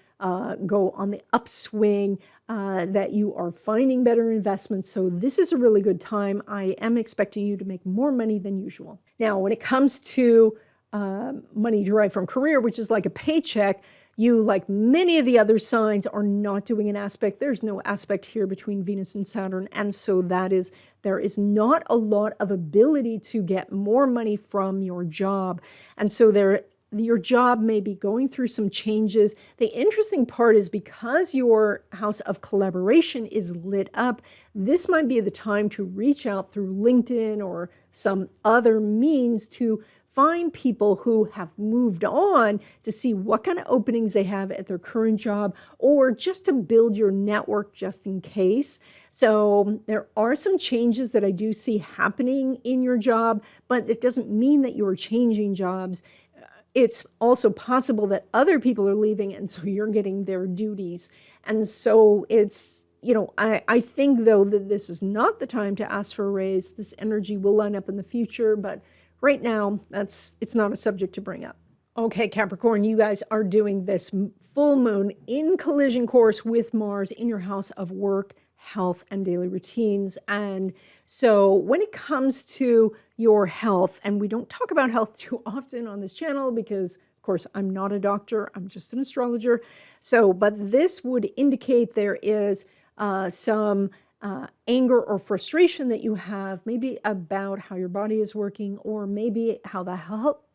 go on the upswing, that you are finding better investments. So this is a really good time. I am expecting you to make more money than usual. Now, when it comes to money derived from career, which is like a paycheck, you, like many of the other signs, are not doing an aspect. There's no aspect here between Venus and Saturn. And so there is not a lot of ability to get more money from your job. And so your job may be going through some changes. The interesting part is because your house of collaboration is lit up, this might be the time to reach out through LinkedIn or some other means to find people who have moved on to see what kind of openings they have at their current job, or just to build your network just in case. So there are some changes that I do see happening in your job, but it doesn't mean that you're changing jobs. It's also possible that other people are leaving, and so you're getting their duties. And so it's, I think, though, that this is not the time to ask for a raise. This energy will line up in the future, but right now, it's not a subject to bring up. Okay, Capricorn, you guys are doing this full moon in collision course with Mars in your house of work, health, and daily routines. And so when it comes to your health, and we don't talk about health too often on this channel because, of course, I'm not a doctor, I'm just an astrologer. But this would indicate there is some anger or frustration that you have, maybe about how your body is working, or maybe how the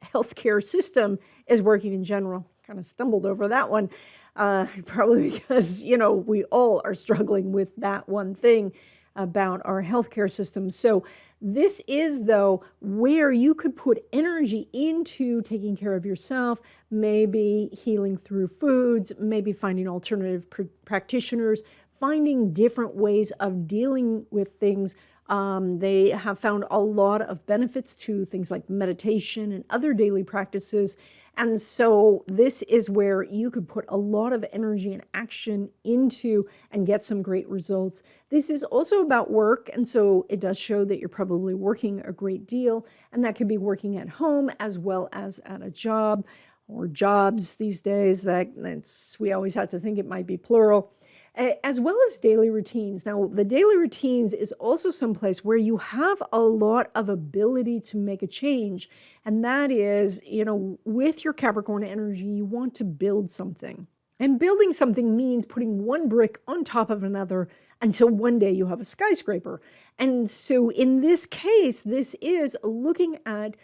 healthcare system is working in general. Kind of stumbled over that one, probably because, we all are struggling with that one thing about our healthcare system. So this is, though, where you could put energy into taking care of yourself, maybe healing through foods, maybe finding alternative practitioners, finding different ways of dealing with things. They have found a lot of benefits to things like meditation and other daily practices. And so this is where you could put a lot of energy and action into and get some great results. This is also about work. And so it does show that you're probably working a great deal. And that could be working at home as well as at a job, or jobs these days. We always have to think it might be plural. As well as daily routines. Now, the daily routines is also someplace where you have a lot of ability to make a change. And that is, with your Capricorn energy, you want to build something. And building something means putting one brick on top of another until one day you have a skyscraper. And so in this case, this is looking at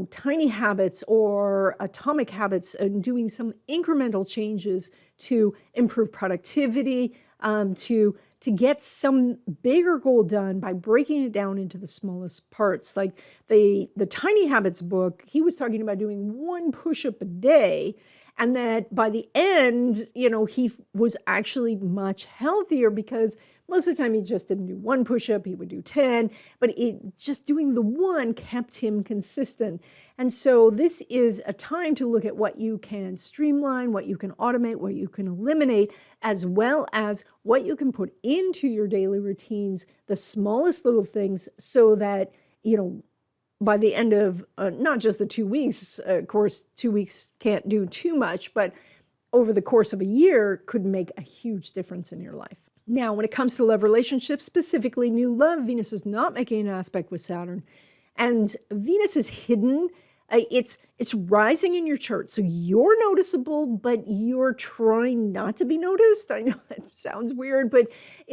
tiny habits or atomic habits and doing some incremental changes to improve productivity, to get some bigger goal done by breaking it down into the smallest parts. Like the Tiny Habits book, he was talking about doing one push-up a day, and that by the end, he was actually much healthier because most of the time he just didn't do one push-up, he would do 10, but just doing the one kept him consistent. And so this is a time to look at what you can streamline, what you can automate, what you can eliminate, as well as what you can put into your daily routines, the smallest little things, so that, by the end of not just the 2 weeks, of course, 2 weeks can't do too much, but over the course of a year could make a huge difference in your life. Now, when it comes to love relationships, specifically new love, Venus is not making an aspect with Saturn. And Venus is hidden. It's rising in your chart. So you're noticeable, but you're trying not to be noticed. I know that sounds weird, but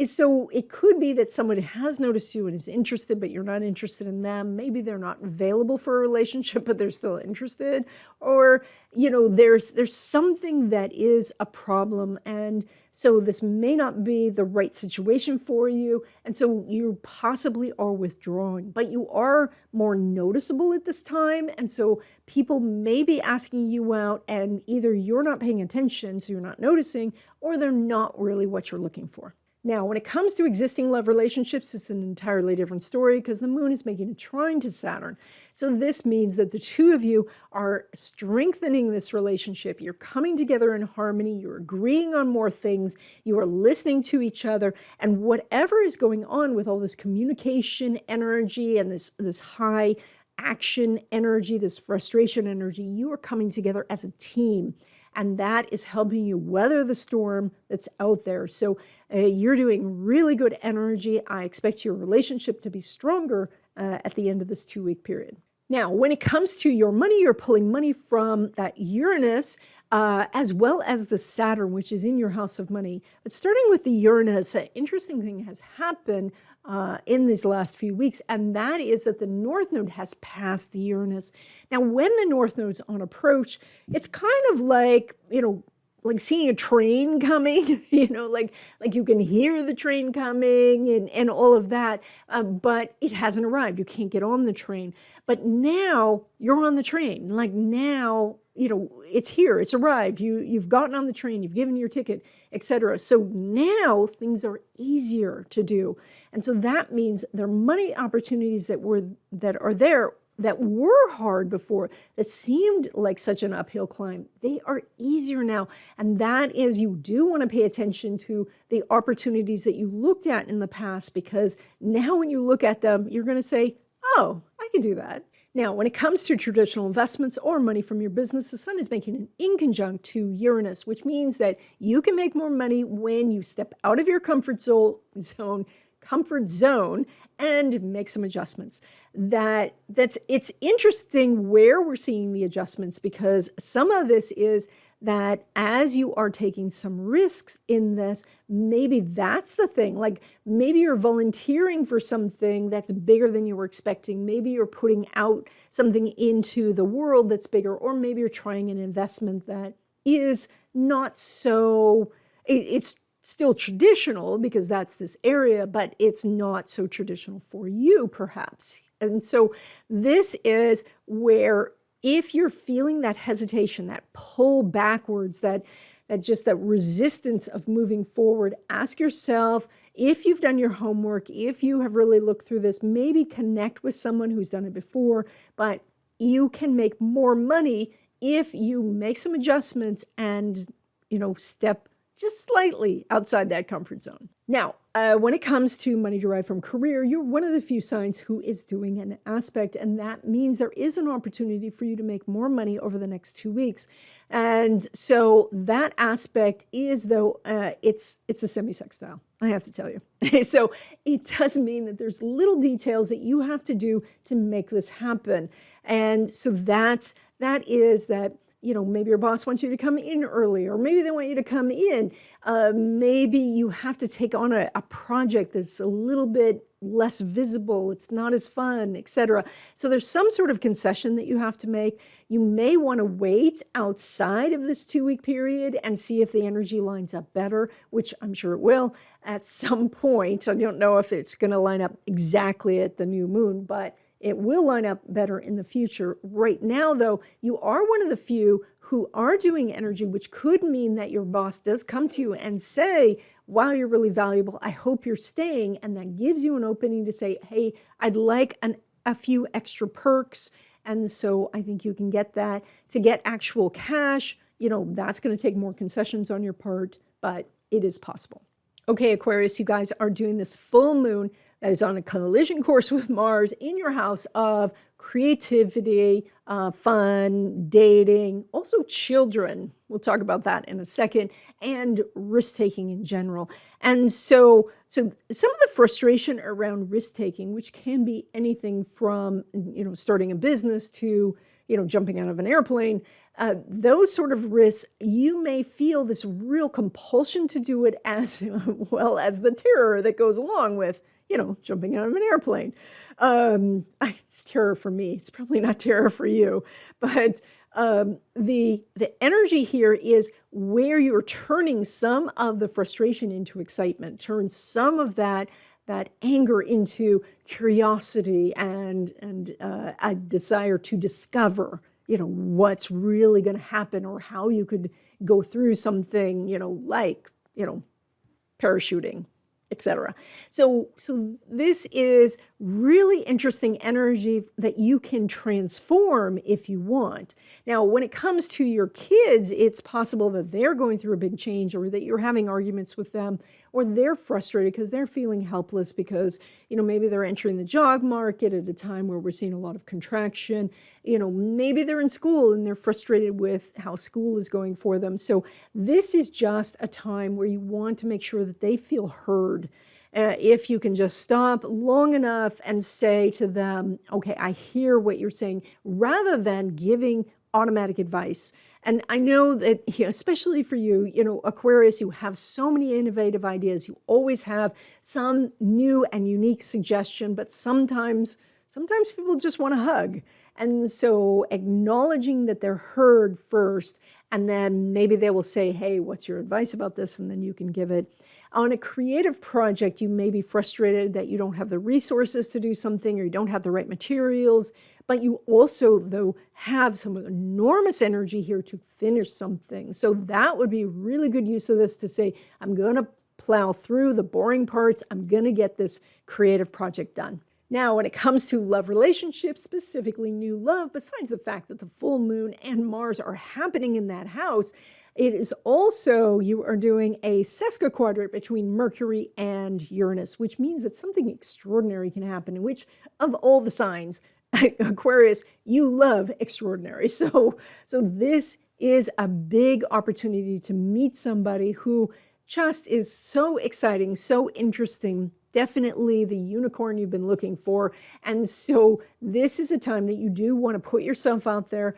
so it could be that someone has noticed you and is interested, but you're not interested in them. Maybe they're not available for a relationship, but they're still interested. Or, there's something that is a problem. And so this may not be the right situation for you. And so you possibly are withdrawing, but you are more noticeable at this time. And so people people may be asking you out and either you're not paying attention, so you're not noticing, or they're not really what you're looking for. Now, when it comes to existing love relationships, it's an entirely different story because the moon is making a trine to Saturn. So this means that the two of you are strengthening this relationship. You're coming together in harmony. You're agreeing on more things. You are listening to each other. And whatever is going on with all this communication energy and this high action energy, this frustration energy, you are coming together as a team. And that is helping you weather the storm that's out there. So you're doing really good energy. I expect your relationship to be stronger at the end of this 2-week period. Now, when it comes to your money, you're pulling money from that Uranus, as well as the Saturn, which is in your house of money. But starting with the Uranus, an interesting thing has happened in these last few weeks, and that is that the North Node has passed the Uranus. Now, when the North Node's on approach, it's kind of like, like seeing a train coming, like you can hear the train coming and all of that, but it hasn't arrived. You can't get on the train. But now you're on the train. Like now, it's here, it's arrived. You've gotten on the train, you've given your ticket, etc. So now things are easier to do. And so that means there are money opportunities that are there that were hard before, that seemed like such an uphill climb. They are easier now. And that is, you do want to pay attention to the opportunities that you looked at in the past, because now when you look at them, you're going to say, oh, I can do that. Now, when it comes to traditional investments or money from your business, the sun is making an inconjunct to Uranus, which means that you can make more money when you step out of your comfort zone and make some adjustments. It's interesting where we're seeing the adjustments, because some of this is that as you are taking some risks in this, maybe that's the thing. Like maybe you're volunteering for something that's bigger than you were expecting. Maybe you're putting out something into the world that's bigger, or maybe you're trying an investment that is not so, it's still traditional because that's this area, but it's not so traditional for you perhaps. And so this is where, if you're feeling that hesitation, that pull backwards, that resistance of moving forward, ask yourself, if you've done your homework, if you have really looked through this, maybe connect with someone who's done it before, but you can make more money if you make some adjustments and, step just slightly outside that comfort zone. Now, when it comes to money derived from career, you're one of the few signs who is doing an aspect, and that means there is an opportunity for you to make more money over the next 2 weeks. And so that aspect is, though, it's a semi-sextile, I have to tell you. So it does mean that there's little details that you have to do to make this happen. And so that is that, maybe your boss wants you to come in early, or maybe they want you to come in. Maybe you have to take on a project that's a little bit less visible. It's not as fun, etc. So there's some sort of concession that you have to make. You may want to wait outside of this 2-week period and see if the energy lines up better, which I'm sure it will at some point. I don't know if it's going to line up exactly at the new moon, but it will line up better in the future. Right now, though, you are one of the few who are doing energy, which could mean that your boss does come to you and say, wow, you're really valuable. I hope you're staying. And that gives you an opening to say, hey, I'd like a few extra perks. And so I think you can get that. To get actual cash, that's going to take more concessions on your part, but it is possible. Okay, Aquarius, you guys are doing this full moon that is on a collision course with Mars in your house of creativity, fun, dating, also children. We'll talk about that in a second, and risk-taking in general. And so some of the frustration around risk-taking, which can be anything from, starting a business to, jumping out of an airplane, those sort of risks, you may feel this real compulsion to do it, as well as the terror that goes along with, jumping out of an airplane. It's terror for me. It's probably not terror for you. But the energy here is where you're turning some of the frustration into excitement, turn some of that anger into curiosity and a desire to discover what's really going to happen or how you could go through something, like, parachuting, etc. So this is really interesting energy that you can transform if you want. Now, when it comes to your kids, it's possible that they're going through a big change, or that you're having arguments with them, or they're frustrated because they're feeling helpless because, maybe they're entering the job market at a time where we're seeing a lot of contraction. Maybe they're in school and they're frustrated with how school is going for them. So this is just a time where you want to make sure that they feel heard. If you can just stop long enough and say to them, okay, I hear what you're saying, rather than giving automatic advice. And I know that, especially for you, Aquarius, you have so many innovative ideas. You always have some new and unique suggestion, but sometimes people just want a hug. And so acknowledging that they're heard first, and then maybe they will say, hey, what's your advice about this? And then you can give it. On a creative project, you may be frustrated that you don't have the resources to do something, or you don't have the right materials, but you also, though, have some enormous energy here to finish something. So that would be really good use of this, to say, I'm going to plow through the boring parts. I'm going to get this creative project done. Now, when it comes to love relationships, specifically new love, besides the fact that the full moon and Mars are happening in that house, it is also, you are doing a sesquiquadrant between Mercury and Uranus, which means that something extraordinary can happen, in which, of all the signs, Aquarius, you love extraordinary. So this is a big opportunity to meet somebody who just is so exciting, so interesting, definitely the unicorn you've been looking for. And so this is a time that you do want to put yourself out there,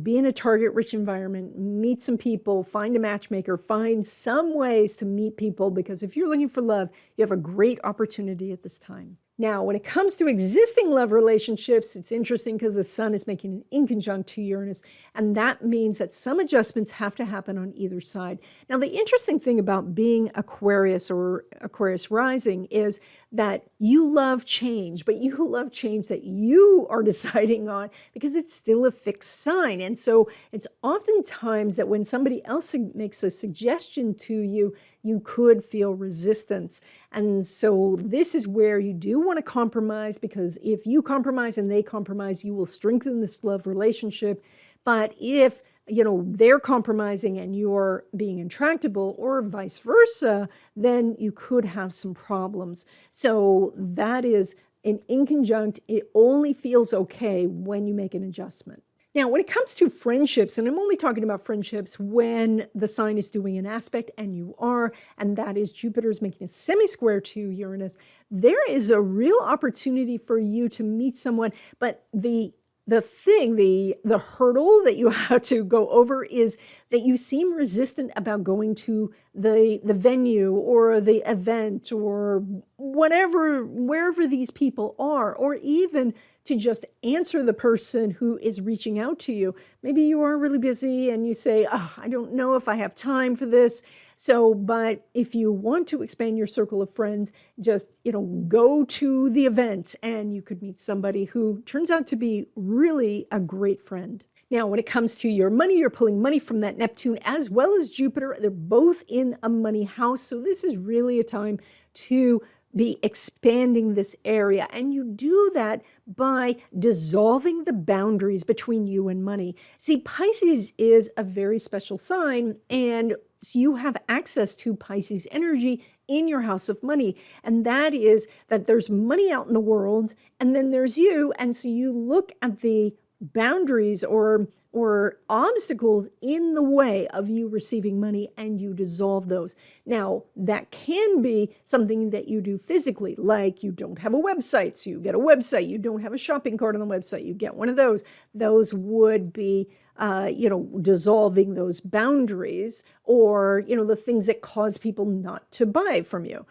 be in a target-rich environment, meet some people, find a matchmaker, find some ways to meet people, because if you're looking for love, you have a great opportunity at this time. Now, when it comes to existing love relationships, it's interesting because the sun is making an inconjunct to Uranus, and that means that some adjustments have to happen on either side. Now, the interesting thing about being Aquarius or Aquarius rising is that you love change, but you love change that you are deciding on, because it's still a fixed sign. And so it's oftentimes that when somebody else makes a suggestion to you, you could feel resistance. And so this is where you do want to compromise, because if you compromise and they compromise, you will strengthen this love relationship. But if they're compromising and you're being intractable, or vice versa, then you could have some problems. So that is an inconjunct. It only feels okay when you make an adjustment. Now, when it comes to friendships, and I'm only talking about friendships when the sign is doing an aspect, and you are, and that is Jupiter is making a semi-square to Uranus, there is a real opportunity for you to meet someone, but the hurdle that you have to go over is that you seem resistant about going to the venue or the event or wherever these people are, or even to just answer the person who is reaching out to you. Maybe you are really busy and you say, I don't know if I have time for this. But if you want to expand your circle of friends, just, go to the event and you could meet somebody who turns out to be really a great friend. Now, when it comes to your money, you're pulling money from that Neptune as well as Jupiter. They're both in a money house. So this is really a time to be expanding this area. And you do that by dissolving the boundaries between you and money. See, Pisces is a very special sign, and so you have access to Pisces energy in your house of money. And that is that there's money out in the world, and then there's you. And so you look at the boundaries or obstacles in the way of you receiving money, and you dissolve those. Now, that can be something that you do physically, like you don't have a website, so you get a website. You don't have a shopping cart on the website, you get one of those. Those would be dissolving those boundaries, or the things that cause people not to buy from you.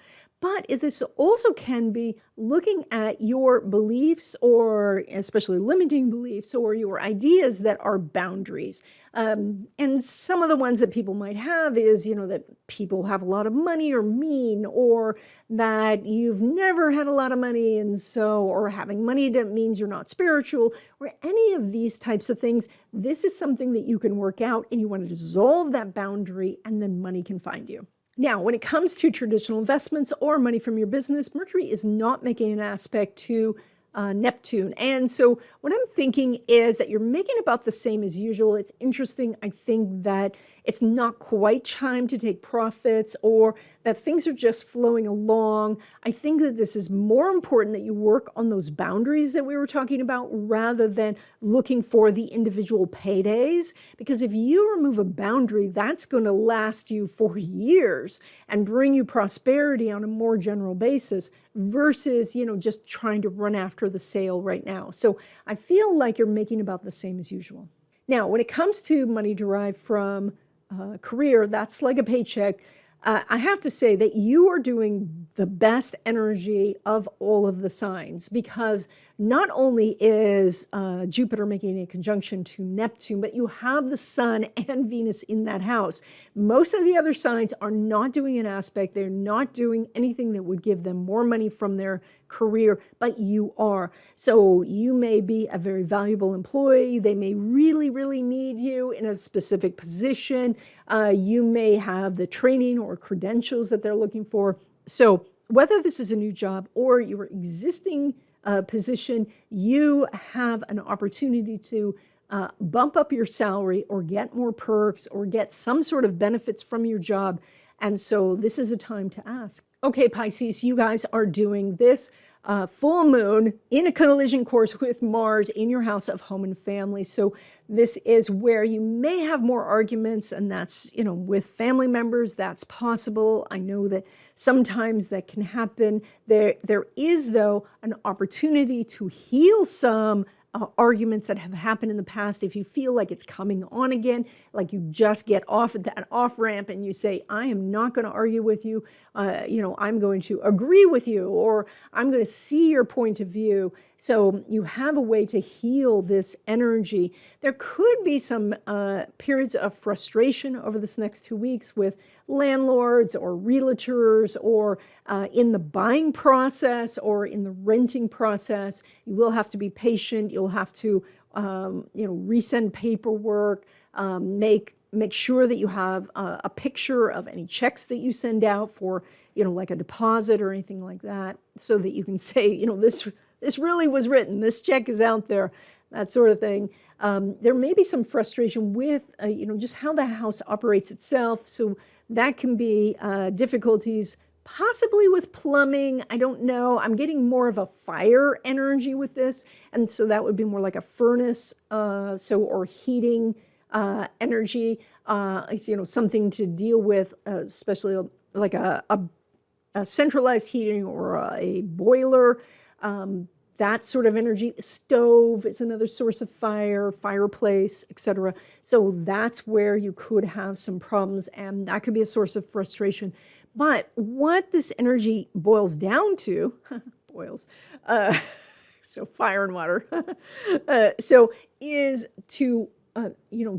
But this also can be looking at your beliefs, or especially limiting beliefs, or your ideas that are boundaries. And some of the ones that people might have is, that people have a lot of money or mean, or that you've never had a lot of money, and so, or having money that means you're not spiritual, or any of these types of things. This is something that you can work out, and you want to dissolve that boundary, and then money can find you. Now, when it comes to traditional investments or money from your business, Mercury is not making an aspect to Neptune. And so what I'm thinking is that you're making about the same as usual. It's interesting. I think that it's not quite time to take profits, or that things are just flowing along. I think that this is more important that you work on those boundaries that we were talking about, rather than looking for the individual paydays. Because if you remove a boundary, that's going to last you for years and bring you prosperity on a more general basis, versus, just trying to run after the sale right now. So I feel like you're making about the same as usual. Now, when it comes to money derived from career, that's like a paycheck. I have to say that you are doing the best energy of all of the signs, because not only is Jupiter making a conjunction to Neptune, but you have the Sun and Venus in that house. Most of the other signs are not doing an aspect. They're not doing anything that would give them more money from their career, but you are. So you may be a very valuable employee. They may really, really need you in a specific position. You may have the training or credentials that they're looking for. So whether this is a new job or your existing position, you have an opportunity to bump up your salary, or get more perks, or get some sort of benefits from your job. And so this is a time to ask. Okay, Pisces, you guys are doing this full moon in a collision course with Mars in your house of home and family. So this is where you may have more arguments, and that's, with family members, that's possible. I know that sometimes that can happen. There is, though, an opportunity to heal some arguments that have happened in the past. If you feel like it's coming on again, like you just get off at that off ramp and you say, I am not going to argue with you, I'm going to agree with you, or I'm going to see your point of view. So you have a way to heal this energy. There could be some periods of frustration over this next 2 weeks with landlords or realtors, or in the buying process or in the renting process. You will have to be patient. You'll have to, resend paperwork, make sure that you have a picture of any checks that you send out for, like a deposit or anything like that, so that you can say, this really was written, this check is out there, that sort of thing. There may be some frustration with, just how the house operates itself. So that can be difficulties, possibly with plumbing. I don't know. I'm getting more of a fire energy with this. And so that would be more like a furnace, or heating energy. It's, something to deal with, especially like a centralized heating, or a boiler. That sort of energy. Stove is another source of fire, fireplace, etc. So that's where you could have some problems, and that could be a source of frustration. But what this energy boils down to, so fire and water, is to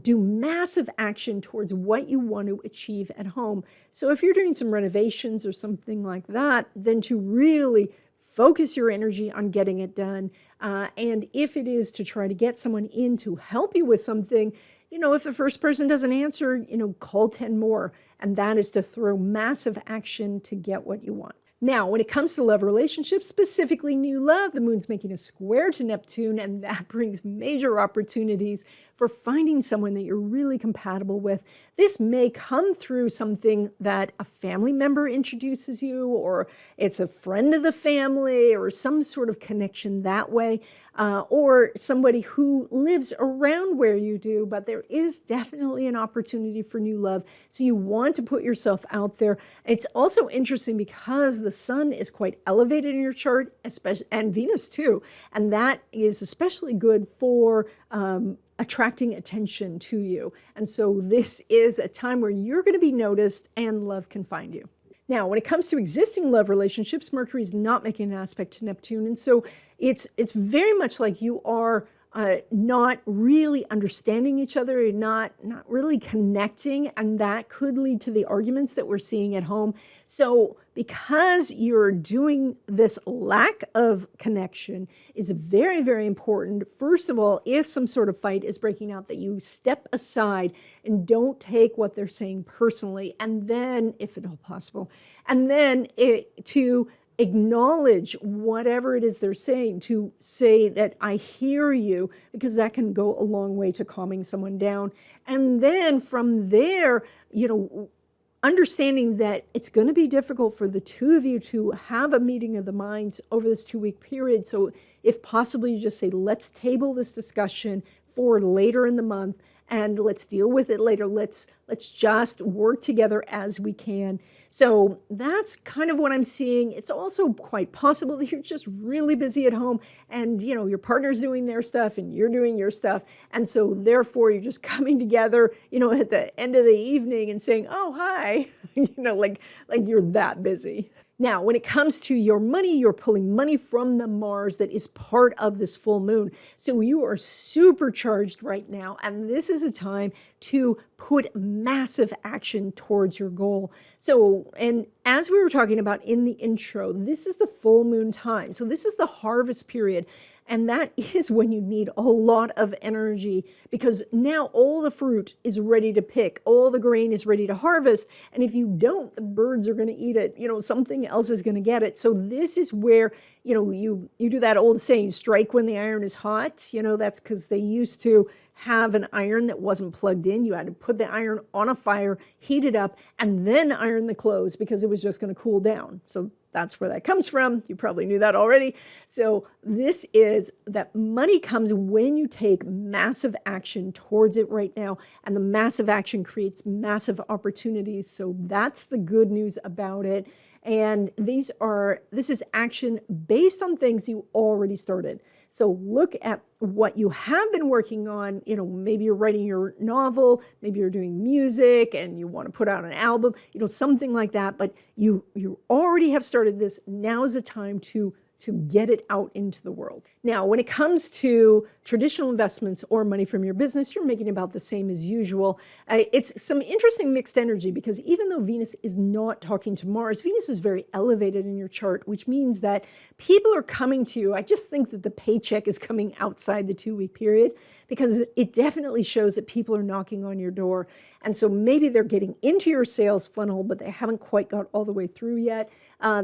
do massive action towards what you want to achieve at home. So if you're doing some renovations or something like that, then to really focus your energy on getting it done. And if it is to try to get someone in to help you with something, if the first person doesn't answer, call 10 more. And that is to throw massive action to get what you want. Now, when it comes to love relationships, specifically new love, the moon's making a square to Neptune, and that brings major opportunities for finding someone that you're really compatible with. This may come through something that a family member introduces you, or it's a friend of the family, or some sort of connection that way, or somebody who lives around where you do, but there is definitely an opportunity for new love. So you want to put yourself out there. It's also interesting because the sun is quite elevated in your chart, especially, and Venus too, and that is especially good for attracting attention to you. And so this is a time where you're going to be noticed and love can find you. Now, when it comes to existing love relationships, Mercury is not making an aspect to Neptune. And so it's very much like you are not really understanding each other, you're not really connecting, and that could lead to the arguments that we're seeing at home. So because you're doing this lack of connection, it's very, very important, first of all, if some sort of fight is breaking out, that you step aside and don't take what they're saying personally, and then, if at all possible, and then to acknowledge whatever it is they're saying, to say that I hear you, because that can go a long way to calming someone down. And then from there, understanding that it's going to be difficult for the two of you to have a meeting of the minds over this 2-week period. So if possible, you just say, let's table this discussion for later in the month and let's deal with it later. Let's just work together as we can. So that's kind of what I'm seeing. It's also quite possible that you're just really busy at home and, your partner's doing their stuff and you're doing your stuff. And so therefore you're just coming together, at the end of the evening and saying, oh, hi, like you're that busy. Now, when it comes to your money, you're pulling money from the Mars that is part of this full moon. So you are supercharged right now, and this is a time to put massive action towards your goal. So, and as we were talking about in the intro, this is the full moon time. So this is the harvest period. And that is when you need a lot of energy, because now all the fruit is ready to pick, all the grain is ready to harvest. And if you don't, the birds are going to eat it. Something else is going to get it. So this is where, you do that old saying, strike when the iron is hot. That's because they used to have an iron that wasn't plugged in. You had to put the iron on a fire, heat it up, and then iron the clothes because it was just going to cool down. So that's where that comes from. You probably knew that already. So this is that money comes when you take massive action towards it right now, and the massive action creates massive opportunities. So that's the good news about it. And this is action based on things you already started. So look at what you have been working on. Maybe you're writing your novel, maybe you're doing music and you want to put out an album, something like that. But you already have started this. Now is the time to get it out into the world. Now, when it comes to traditional investments or money from your business, you're making about the same as usual. It's some interesting mixed energy, because even though Venus is not talking to Mars, Venus is very elevated in your chart, which means that people are coming to you. I just think that the paycheck is coming outside the 2-week period, because it definitely shows that people are knocking on your door. And so maybe they're getting into your sales funnel, but they haven't quite got all the way through yet.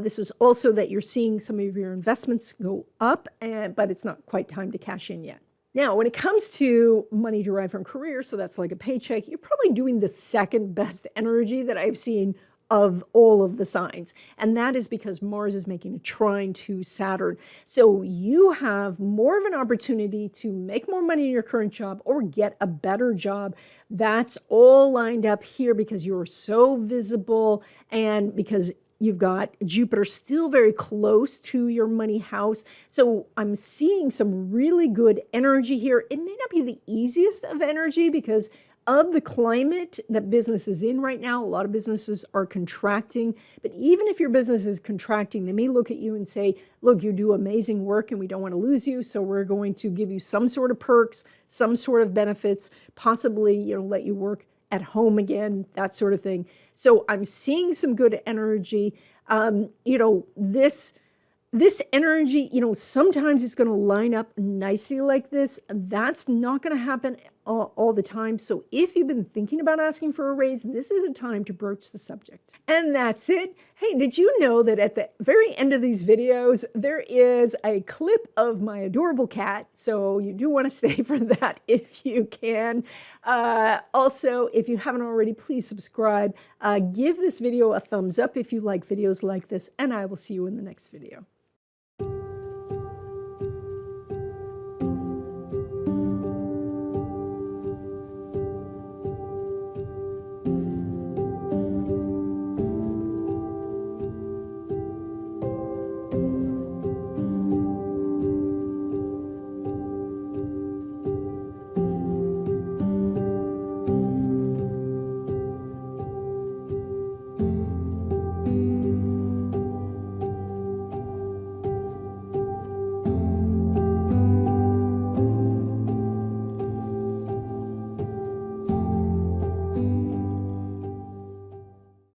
This is also that you're seeing some of your investments go up, but it's not quite time to cash in yet. Now, when it comes to money derived from career, so that's like a paycheck, you're probably doing the second best energy that I've seen of all of the signs. And that is because Mars is making a trine to Saturn. So you have more of an opportunity to make more money in your current job or get a better job. That's all lined up here because you're so visible, and because you've got Jupiter still very close to your money house. So I'm seeing some really good energy here. It may not be the easiest of energy because of the climate that business is in right now. A lot of businesses are contracting. But even if your business is contracting, they may look at you and say, look, you do amazing work and we don't want to lose you. So we're going to give you some sort of perks, some sort of benefits, possibly, let you work at home again, that sort of thing. So I'm seeing some good energy. This energy, sometimes it's going to line up nicely like this. That's not going to happen all the time. So if you've been thinking about asking for a raise, this is a time to broach the subject. And that's it. Hey, did you know that at the very end of these videos, there is a clip of my adorable cat? So you do want to stay for that if you can. Also, if you haven't already, please subscribe. Give this video a thumbs up if you like videos like this, and I will see you in the next video.